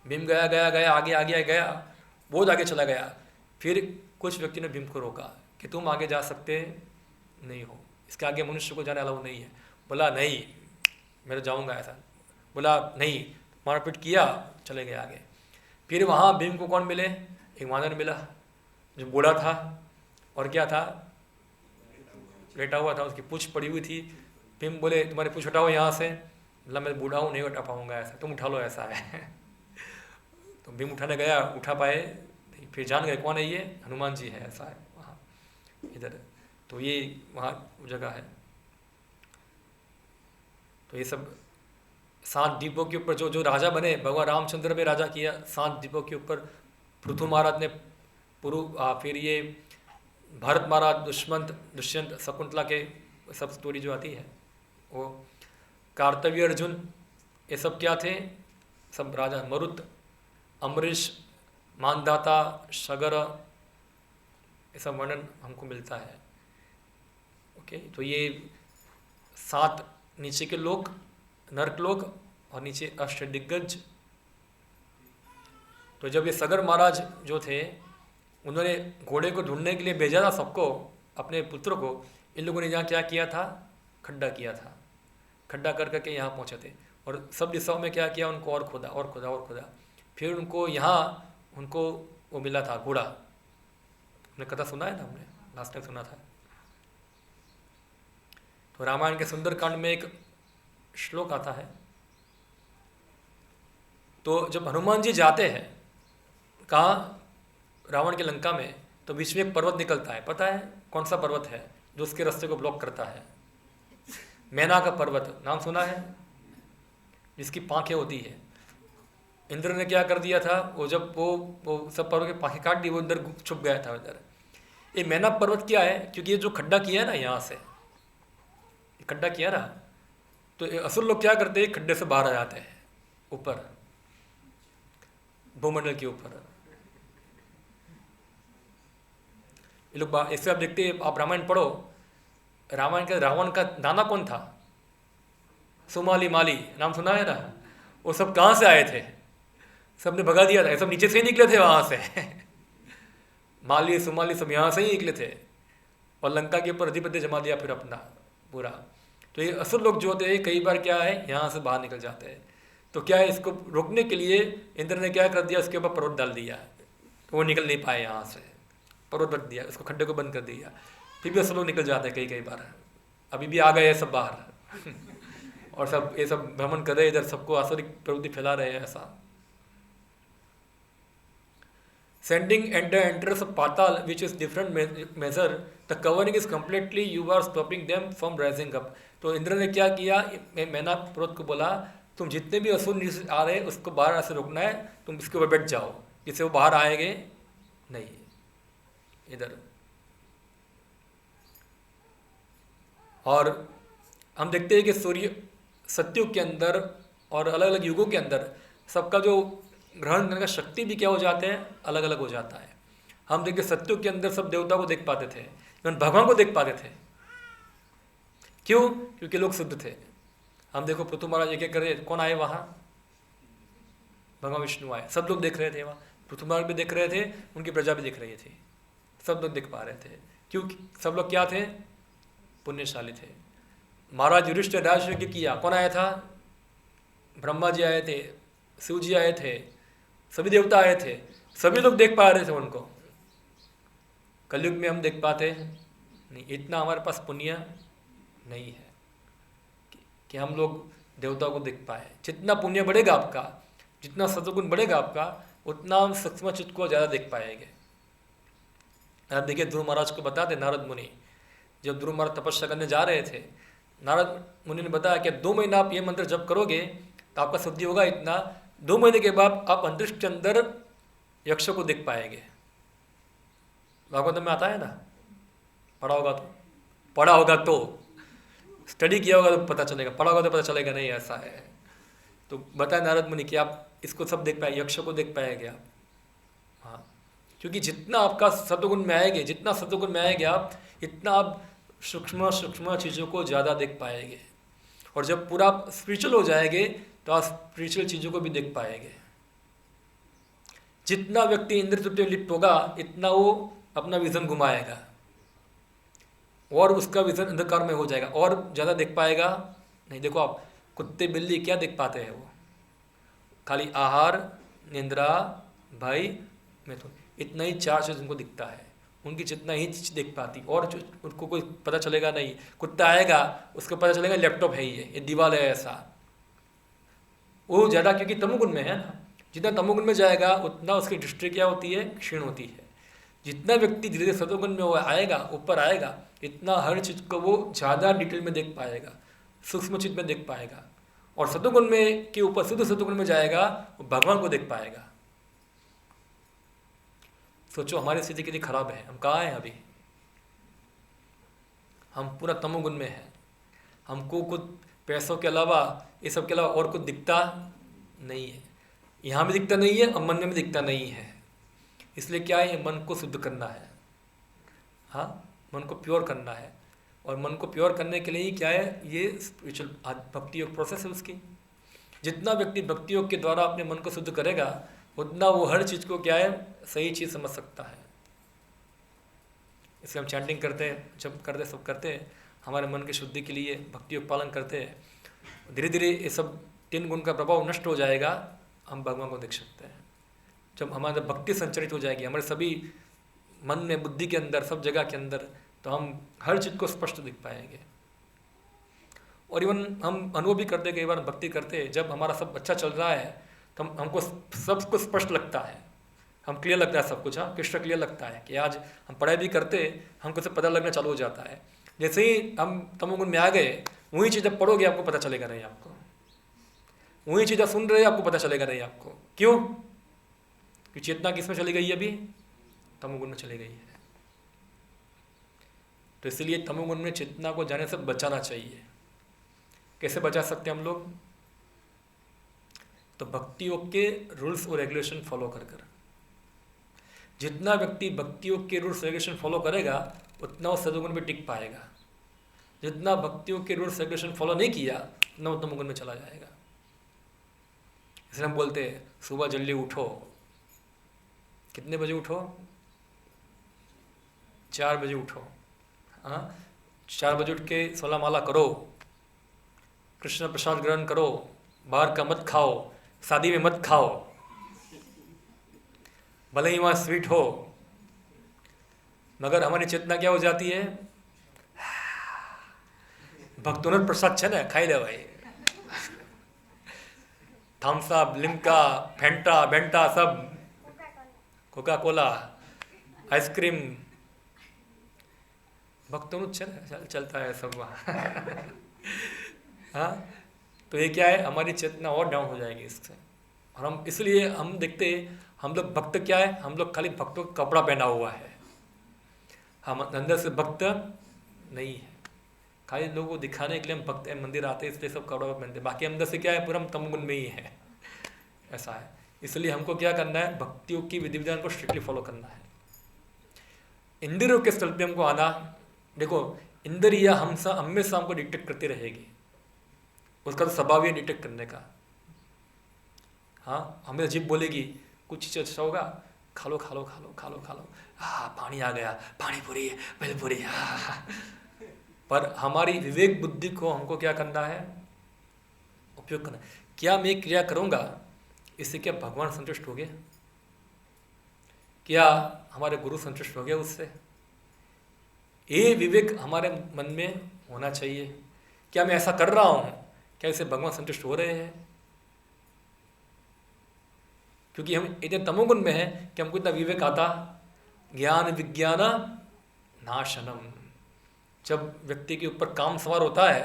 भीम गया गया गया आगे गया, बहुत आगे चला गया। फिर कुछ व्यक्ति ने भीम को रोका कि तुम आगे जा सकते नहीं हो, इसके आगे मनुष्य को जाने अलाउ नहीं है। बोला नहीं मैं तो जाऊँगा, ऐसा बोला नहीं, मारपीट किया, चले गए आगे। फिर वहाँ भीम को कौन मिले, एक वानर मिला जो बूढ़ा था, और क्या था, लेटा हुआ था, उसकी पूंछ पड़ी हुई थी। भीम बोले तुम्हारी पूंछ हटाओ यहाँ से, बोला मैं बूढ़ा हूँ नहीं हटा पाऊँगा, ऐसा तुम उठा लो, ऐसा है। तो भीम उठाने गया, उठा पाए, फिर जान गए कौन है ये, हनुमान जी है, ऐसा है वहाँ इधर। तो ये वहाँ जगह है। तो ये सब 7 द्वीपों के ऊपर जो राजा बने, भगवान रामचंद्र ने राजा किया 7 द्वीपों के ऊपर। पृथु महाराज ने फिर ये भरत महाराज, दुष्यंत, शकुंतला के सब स्टोरी जो आती है वो, कार्तवी अर्जुन, ये सब क्या थे, सब राजा। मरुत, अम्बरीश, मानधाता, सगर, ये सब वर्णन हमको मिलता है। ओके, तो ये 7 नीचे के लोग, नरक लोग, और नीचे अष्टदिग्गज। तो जब ये सगर महाराज जो थे, उन्होंने घोड़े को ढूंढने के लिए भेजा था सबको, अपने पुत्र को, इन लोगों ने यहाँ क्या किया था, खड्डा किया था, खड्डा कर करके यहाँ पहुँचे थे, और सब दिशाओं में क्या किया, उनको और खोदा और खोदा और खोदा। फिर उनको यहाँ उनको वो मिला था घोड़ा, हमने कथा सुना है ना, हमने लास्ट टाइम सुना था। तो रामायण के सुंदरकांड में एक श्लोक आता है, तो जब हनुमान जी जाते हैं कहाँ, रावण की लंका में, तो बीच में एक पर्वत निकलता है, पता है कौन सा पर्वत है जो उसके रास्ते को ब्लॉक करता है? मैना का पर्वत, नाम सुना है? जिसकी पांखें होती है। इंद्र ने क्या कर दिया था, वो जब वो सब पर्वत के पांखें काट दी, वो अंदर छुप गया था उधर। ये मैना पर्वत क्या है, क्योंकि ये जो खड्डा किया है ना, यहाँ से खड्डा किया ना, तो असुर लोग क्या करते हैं, खड्डे से बाहर आ जाते हैं ऊपर, भूमंडल के ऊपर। ये लोग इससे आप देखते हैं, आप रामायण पढ़ो, रामायण का रावण का नाना कौन था? सुमाली माली, नाम सुना है ना? वो सब कहाँ से आए थे? सबने भगा दिया था, ये सब नीचे से ही निकले थे वहाँ से। माली सुमाली सब यहाँ से ही निकले थे, और लंका के ऊपर अधिपत्य जमा दिया फिर अपना पूरा। तो ये असुर लोग जो होते हैं कई बार क्या है, यहाँ से बाहर निकल जाते हैं। तो क्या है, इसको रोकने के लिए इंद्र ने क्या कर दिया, उसके ऊपर पर्वत डाल दिया, तो वो निकल नहीं पाए यहाँ से, पर्वत रख दिया, उसको खड्डे को बंद कर दिया। फिर भी असुर लोग निकल जाते हैं कई बार, अभी भी आ गए हैं सब बाहर। और सब ये सब भ्रमण कर रहे हैं इधर, सबको आसुरिक प्रवृत्ति फैला रहे हैं ऐसा। Sending enters Patal which is different major, the covering is completely, you are stopping them from rising up. तो इंद्र ने क्या किया, मैना पर्वत को बोला तुम जितने भी असुर नीचे आ रहे हैं उसको बाहर ऐसे रोकना है, तुम इसके ऊपर बैठ जाओ, जिससे वो बाहर आएंगे नहीं इधर। और हम देखते हैं कि सूर्य सतयुग के अंदर और अलग अलग युगों के अंदर सबका जो ग्रहण करने का शक्ति भी क्या हो जाते हैं, अलग अलग हो जाता है। हम देखिए सतयुग के अंदर सब देवता को देख पाते थे, इवन भगवान को देख पाते थे। क्यों? क्योंकि लोग शुद्ध थे। हम देखो पृथु महाराज एक एक कर रहे, कौन आए वहाँ? भगवान विष्णु आए, सब लोग देख रहे थे वहाँ। पृथ्वी मार्ग भी देख रहे थे, उनकी प्रजा भी दिख रही थी, सब लोग देख पा रहे थे, क्योंकि सब लोग क्या थे, पुण्यशाली थे। महाराज युधिष्ठिर राज्य किया, कौन आया था, ब्रह्मा जी आए थे, शिव जी आए थे, सभी देवता आए थे, सभी लोग देख पा रहे थे उनको। कलयुग में हम देख पाते नहीं, इतना हमारे पास पुण्य नहीं है कि हम लोग देवताओं को देख पाए। जितना पुण्य बढ़ेगा आपका, जितना सत्गुण बढ़ेगा आपका, उतना हम सूक्ष्म चित्त को ज़्यादा देख पाएंगे। आप देखिए, ध्रुव महाराज को बताते नारद मुनि, जब ध्रुव महाराज तपस्या करने जा रहे थे, नारद मुनि ने बताया कि 2 महीना आप ये मंत्र जप करोगे तो आपका शुद्धि होगा इतना, 2 महीने के बाद आप अंतरिक्ष के अंदर यक्ष को देख पाएंगे। भागवत में आता है ना, पढ़ा होगा तो स्टडी किया होगा तो पता चलेगा, पढ़ा होगा तो पता चलेगा नहीं, ऐसा है। तो बताए नारद मुनि कि आप इसको सब देख पाए, यक्ष को देख पाएंगे आप। हाँ, क्योंकि जितना आपका सत्वगुण में आएंगे, जितना सत्वगुण में आएंगे आप, इतना आप सूक्ष्म सूक्ष्म चीज़ों को ज़्यादा देख पाएंगे। और जब पूरा स्पिरिचुअल हो जाएंगे तो आप स्पिरिचुअल चीज़ों को भी देख पाएंगे। जितना व्यक्ति इंद्र तृतीय लिप्त होगा, इतना वो अपना विजन घुमाएगा और उसका विजन अंधकार में हो जाएगा और ज़्यादा देख पाएगा नहीं। देखो आप, कुत्ते बिल्ली क्या देख पाते हैं, वो खाली आहार, निंद्रा, भय, मिथुन, इतना ही 4 चीज़ उनको दिखता है। उनकी जितना ही चीज़ देख पाती, और जो उनको कोई पता चलेगा नहीं। कुत्ता आएगा, उसको पता चलेगा लैपटॉप है ये दीवार है, ऐसा। वो ज़्यादा क्योंकि तमोगुण में है ना, जितना तमोगुण में जाएगा उतना उसकी दृष्टि क्या होती है, क्षीण होती है। जितना व्यक्ति धीरे धीरे सतोगुण में वो आएगा, ऊपर आएगा, इतना हर चीज़ को वो ज़्यादा डिटेल में देख पाएगा, सूक्ष्म चीज में देख पाएगा। और सतोगुण में के ऊपर शुद्ध सतोगुण में जाएगा, वो भगवान को देख पाएगा। सोचो हमारी स्थिति कितनी खराब है, हम कहाँ हैं अभी, हम पूरा तमोगुण में हैं। हमको कुछ पैसों के अलावा, ये सब के अलावा और कुछ दिखता नहीं है। यहाँ भी दिखता नहीं है और मन में भी दिखता नहीं है। इसलिए क्या है, मन को शुद्ध करना है। हाँ, मन को प्योर करना है। और मन को प्योर करने के लिए ही क्या है, ये स्पिरिचुअल भक्ति योग प्रोसेस है उसकी। जितना व्यक्ति भक्ति योग के द्वारा अपने मन को शुद्ध करेगा, उतना वो हर चीज़ को क्या है, सही चीज़ समझ सकता है। इसलिए हम चैंटिंग करते हैं, जब करते सब करते हैं, हमारे मन की शुद्धि के लिए भक्ति योग पालन करते हैं। धीरे धीरे ये सब 3 गुण का प्रभाव नष्ट हो जाएगा, हम भगवान को देख सकते हैं। जब हमारे भक्ति संचरित हो जाएगी हमारे सभी मन में, बुद्धि के अंदर, सब जगह के अंदर, तो हम हर चीज़ को स्पष्ट दिख पाएंगे। और इवन हम अनुभव भी करते, कई बार भक्ति करते, जब हमारा सब अच्छा चल रहा है तो हमको सब कुछ स्पष्ट लगता है, हम क्लियर लगता है सब कुछ। हाँ, कृष्ण क्लियर लगता है कि आज हम पढ़ाई भी करते, हमको सब पता लगना चालू हो जाता है। जैसे ही हम तमोगुण में आ गए, वही चीज़ें पढ़ोगे आपको पता चलेगा नहीं, आपको वही चीज़ें सुन रहे आपको पता चलेगा नहीं आपको। क्यों? कि चेतना किस में चली गई, अभी तमोगुण में चली गई है। तो इसलिए तमोगुण में चेतना को जाने से बचाना चाहिए। कैसे बचा सकते हैं हम लोग? तो भक्ति योग के रूल्स और रेगुलेशन फॉलो कर कर। जितना व्यक्ति भक्ति योग के रूल्स रेगुलेशन फॉलो करेगा, उतना वो सदगुण में टिक पाएगा। जितना भक्ति योग के रूल्स रेगुलेशन फॉलो नहीं किया, उतना वो तमोगुण में चला जाएगा। इसलिए हम बोलते हैं सुबह जल्दी उठो। कितने बजे उठो? 4 बजे उठो। हाँ, 4 बजे उठ के 16 माला करो, कृष्ण प्रसाद ग्रहण करो, बाहर का मत खाओ, शादी में मत खाओ, भले ही वहाँ स्वीट हो, मगर हमारी चेतना क्या हो जाती है, भक्तों ने प्रसाद छे ने खाई ले भाई। थम्स अप, लिम्का, फेंटा, बेंटा, सब, कोका कोला, आइसक्रीम, भक्तों ने चलता है सब वहाँ। हाँ, तो ये क्या है, हमारी चेतना और डाउन हो जाएगी इससे। और हम इसलिए हम देखते, हम लोग भक्त क्या है, हम लोग खाली भक्तों का कपड़ा पहना हुआ है, हम अंदर से भक्त नहीं है। खाली लोगों को दिखाने के लिए हम भक्त मंदिर आते हैं, इसलिए सब कपड़ा पहनते, बाकी अंदर से क्या है, पूरा हम तमोगुण में ही है, ऐसा है। इसलिए हमको क्या करना है, भक्तियों की विधि विधान को स्ट्रिक्टली फॉलो करना है। इंद्रियों के स्थल पे हमको आना, देखो इंद्रिय हमेशा हमको डिटेक्ट करती रहेगी, उसका तो स्वभाव ही डिटेक्ट करने का। हाँ, हमें जीभ बोलेगी कुछ चीज़ अच्छा होगा, खा लो खा लो खा लो खा लो खा लो, पानी आ गया, पानी पूरी, भेलपूरी, पर हमारी विवेक बुद्धि को हमको क्या करना है, उपयोग करना है। क्या मैं क्रिया करूँगा, इससे क्या भगवान संतुष्ट हो गए, क्या हमारे गुरु संतुष्ट हो गए उससे, ये विवेक हमारे मन में होना चाहिए। क्या मैं ऐसा कर रहा हूँ, क्या इससे भगवान संतुष्ट हो रहे हैं? क्योंकि हम इतने तमोगुण में हैं कि हमको इतना विवेक आता, ज्ञान विज्ञान नाशनम, जब व्यक्ति के ऊपर काम सवार होता है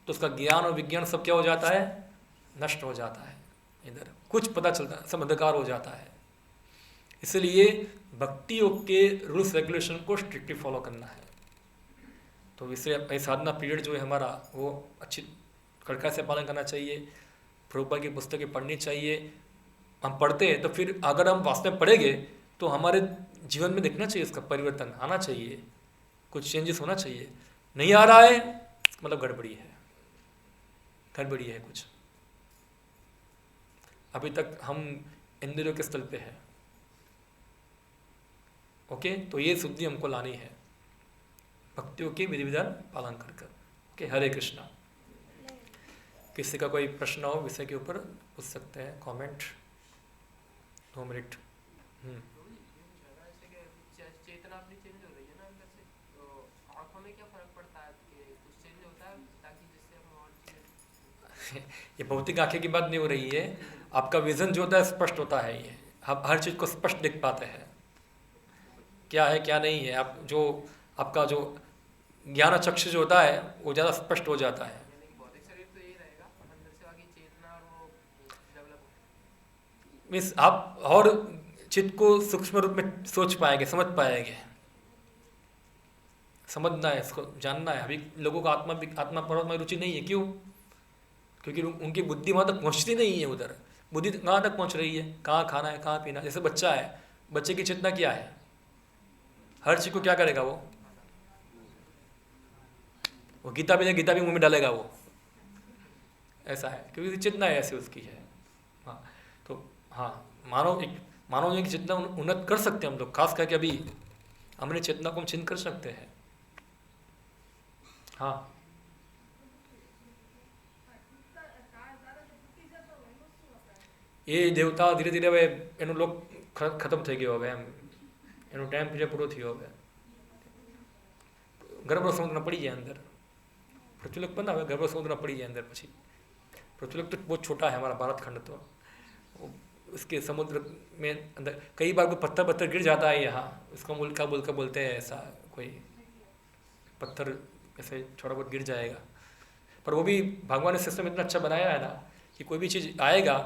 तो उसका ज्ञान और विज्ञान सब क्या हो जाता है, नष्ट हो जाता है, इधर कुछ पता चलता, सब अंधकार हो जाता है। इसलिए भक्ति योग के रूल्स रेगुलेशन को स्ट्रिक्टली फॉलो करना है। तो इसलिए साधना पीरियड जो है हमारा, वो अच्छी कड़काई से पालन करना चाहिए। प्रभुपाद की पुस्तकें पढ़नी चाहिए। हम पढ़ते हैं तो फिर अगर हम वास्तव में पढ़ेंगे तो हमारे जीवन में दिखना चाहिए, इसका परिवर्तन आना चाहिए, कुछ चेंजेस होना चाहिए। नहीं आ रहा है मतलब गड़बड़ी है, गड़बड़ी है कुछ। अभी तक हम इंद्रियों के स्थल पे है। ओके, तो ये शुद्धि हमको लानी है भक्तियों के विधि विधान पालन कर कर। ओके, हरे कृष्णा। किसी का कोई प्रश्न हो विषय के ऊपर पूछ सकते हैं, कमेंट। 2 मिनट। चेतना अपनी चेंज हो रही है ना अंदर से, तो आंखों में क्या फर्क पड़ता है कि कुछ चेंज होता है ताकि जिससे हम और चीजें ये भौतिक आंखें की बात नहीं हो रही है, आपका विजन जो होता है स्पष्ट होता है। ये आप हर चीज़ को स्पष्ट देख पाते हैं, क्या है क्या नहीं है। आप जो आपका जो ज्ञान चक्षु जो होता है वो ज़्यादा स्पष्ट हो जाता है। भौतिक शरीर तो यही रहेगा, अंदर से आगे चेतना और वो डेवलप मीन्स आप और चित्त को सूक्ष्म रूप में सोच पाएंगे, समझ पाएंगे। समझना है, इसको जानना है। अभी लोगों को आत्मा परमात्मा में रुचि नहीं है। क्यों? क्योंकि उनकी बुद्धि वहाँ तक पहुँचती नहीं है। उधर बुद्धि कहाँ तक पहुँच रही है, कहाँ खाना है, कहाँ पीना है। जैसे बच्चा है, बच्चे की चेतना क्या है, हर चीज़ को क्या करेगा वो गीता भी मुंह में डालेगा वो, ऐसा है क्योंकि चेतना है ऐसे उसकी है। हाँ, तो हाँ, मानव की चेतना उन्नत कर सकते हैं हम लोग, खास करके अभी हमने चेतना को हम चिन्ह कर सकते हैं। हाँ, એ દેવતા ધીરે ધીરે હવે એનું લોક ખતમ થઈ ગયો, હવે એમ એનો ટાઈમ પીરિયડ પૂરો થયો। હવે ગર્ભ સમુદ્ર પડી જાય અંદર, पृथ्वीलोक बना हुआ, गर्भ समुद्र पड़ी जाए अंदर। પછી पृथ्वीलोक तो बहुत छोटा है हमारा भारत खंड, तो उसके समुद्र में अंदर कई बार कोई पत्थर गिर जाता है यहाँ, उसको मुल्का बोलते हैं। ऐसा कोई पत्थर ऐसे थोड़ा बहुत गिर जाएगा, पर वो भी भगवान ने सिस्टम इतना अच्छा बनाया है ना कि कोई भी चीज़ आएगा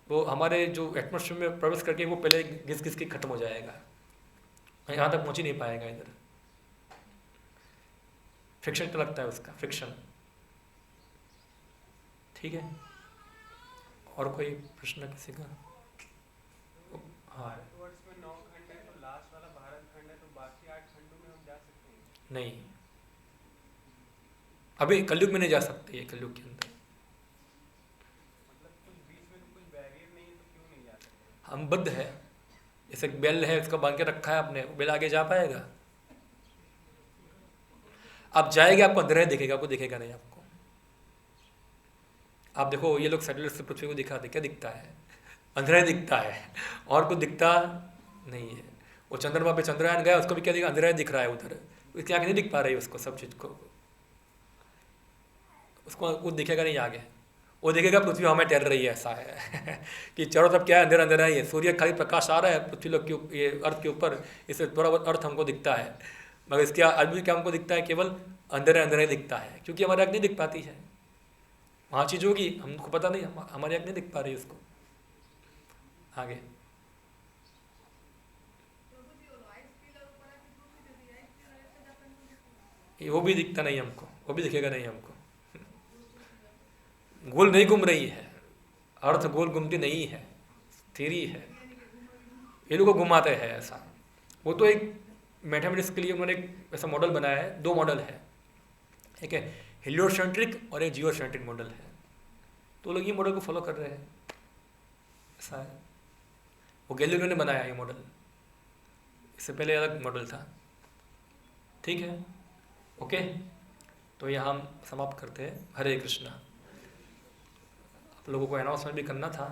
वो हमारे जो एटमॉस्फेयर में प्रवेश करके वो पहले घिस के खत्म हो जाएगा, यहाँ तक पहुँच ही नहीं पाएगा। इधर फ्रिक्शन तो लगता है उसका, फ्रिक्शन। ठीक है, और कोई प्रश्न किसी का? हाँ, भारतवर्ष में 9 खंड है, तो लास्ट वाला भारत खंड है, तो बाकी 8 खंडों में हम जा सकते हैं? नहीं, अभी कलयुग में नहीं जा सकते। ये कलयुग के अंदर मतलब कुछ बीच में तो कुछ बैरियर नहीं है, तो क्यों नहीं जा सकते? हम बद्ध है। जैसे बेल है, उसका बांध के रखा है आपने, बेल आगे जा पाएगा? आप जाएगा, आपको अंदर दिखेगा, आपको दिखेगा नहीं। आपको आप देखो, ये लोग सैटेलाइट से पृथ्वी को दिखाते, क्या दिखता है? अंधेरा दिखता है, और कुछ दिखता नहीं है। वो चंद्रमा पे चंद्रयान गया, उसको भी क्या दिखा, अंधेरा दिख रहा है उधर, उसकी आँखें नहीं दिख पा रही उसको, सब चीज़ को। उसको वो दिखेगा नहीं आगे, वो देखेगा पृथ्वी हमें तैर रही है। ऐसा है कि चारों तरफ क्या है, अंधेरा अंधेरा ही है। सूर्य खाली प्रकाश आ रहा है पृथ्वी लोग के, ये अर्थ के ऊपर, इससे थोड़ा बहुत अर्थ हमको दिखता है, मगर इसके आदमी क्या हमको दिखता है, केवल अंधेरा अंधेरा ही दिखता है, क्योंकि हमारी आँख नहीं दिख पाती है। वहाँ चीज़ होगी, हमको पता नहीं, हमारी आँख नहीं दिख पा रही उसको आगे। वो भी दिखता नहीं हमको, वो भी दिखेगा नहीं हमको। गोल नहीं घूम रही है, अर्थ गोल घूमती नहीं है, स्थिर ही है। ये लोग घुमाते हैं ऐसा। वो तो एक मैथमेटिक्स के लिए उन्होंने एक ऐसा मॉडल बनाया है। 2 मॉडल है, एक है हेलियोसेंट्रिक और एक जियोसेंट्रिक मॉडल है। तो लोग ये मॉडल को फॉलो कर रहे हैं, ऐसा है। वो गैलीलियो ने बनाया ये मॉडल, इससे पहले अलग मॉडल था। ठीक है, ओके, तो यहाँ हम समाप्त करते हैं। हरे कृष्णा। आप लोगों को अनाउंसमेंट भी करना था।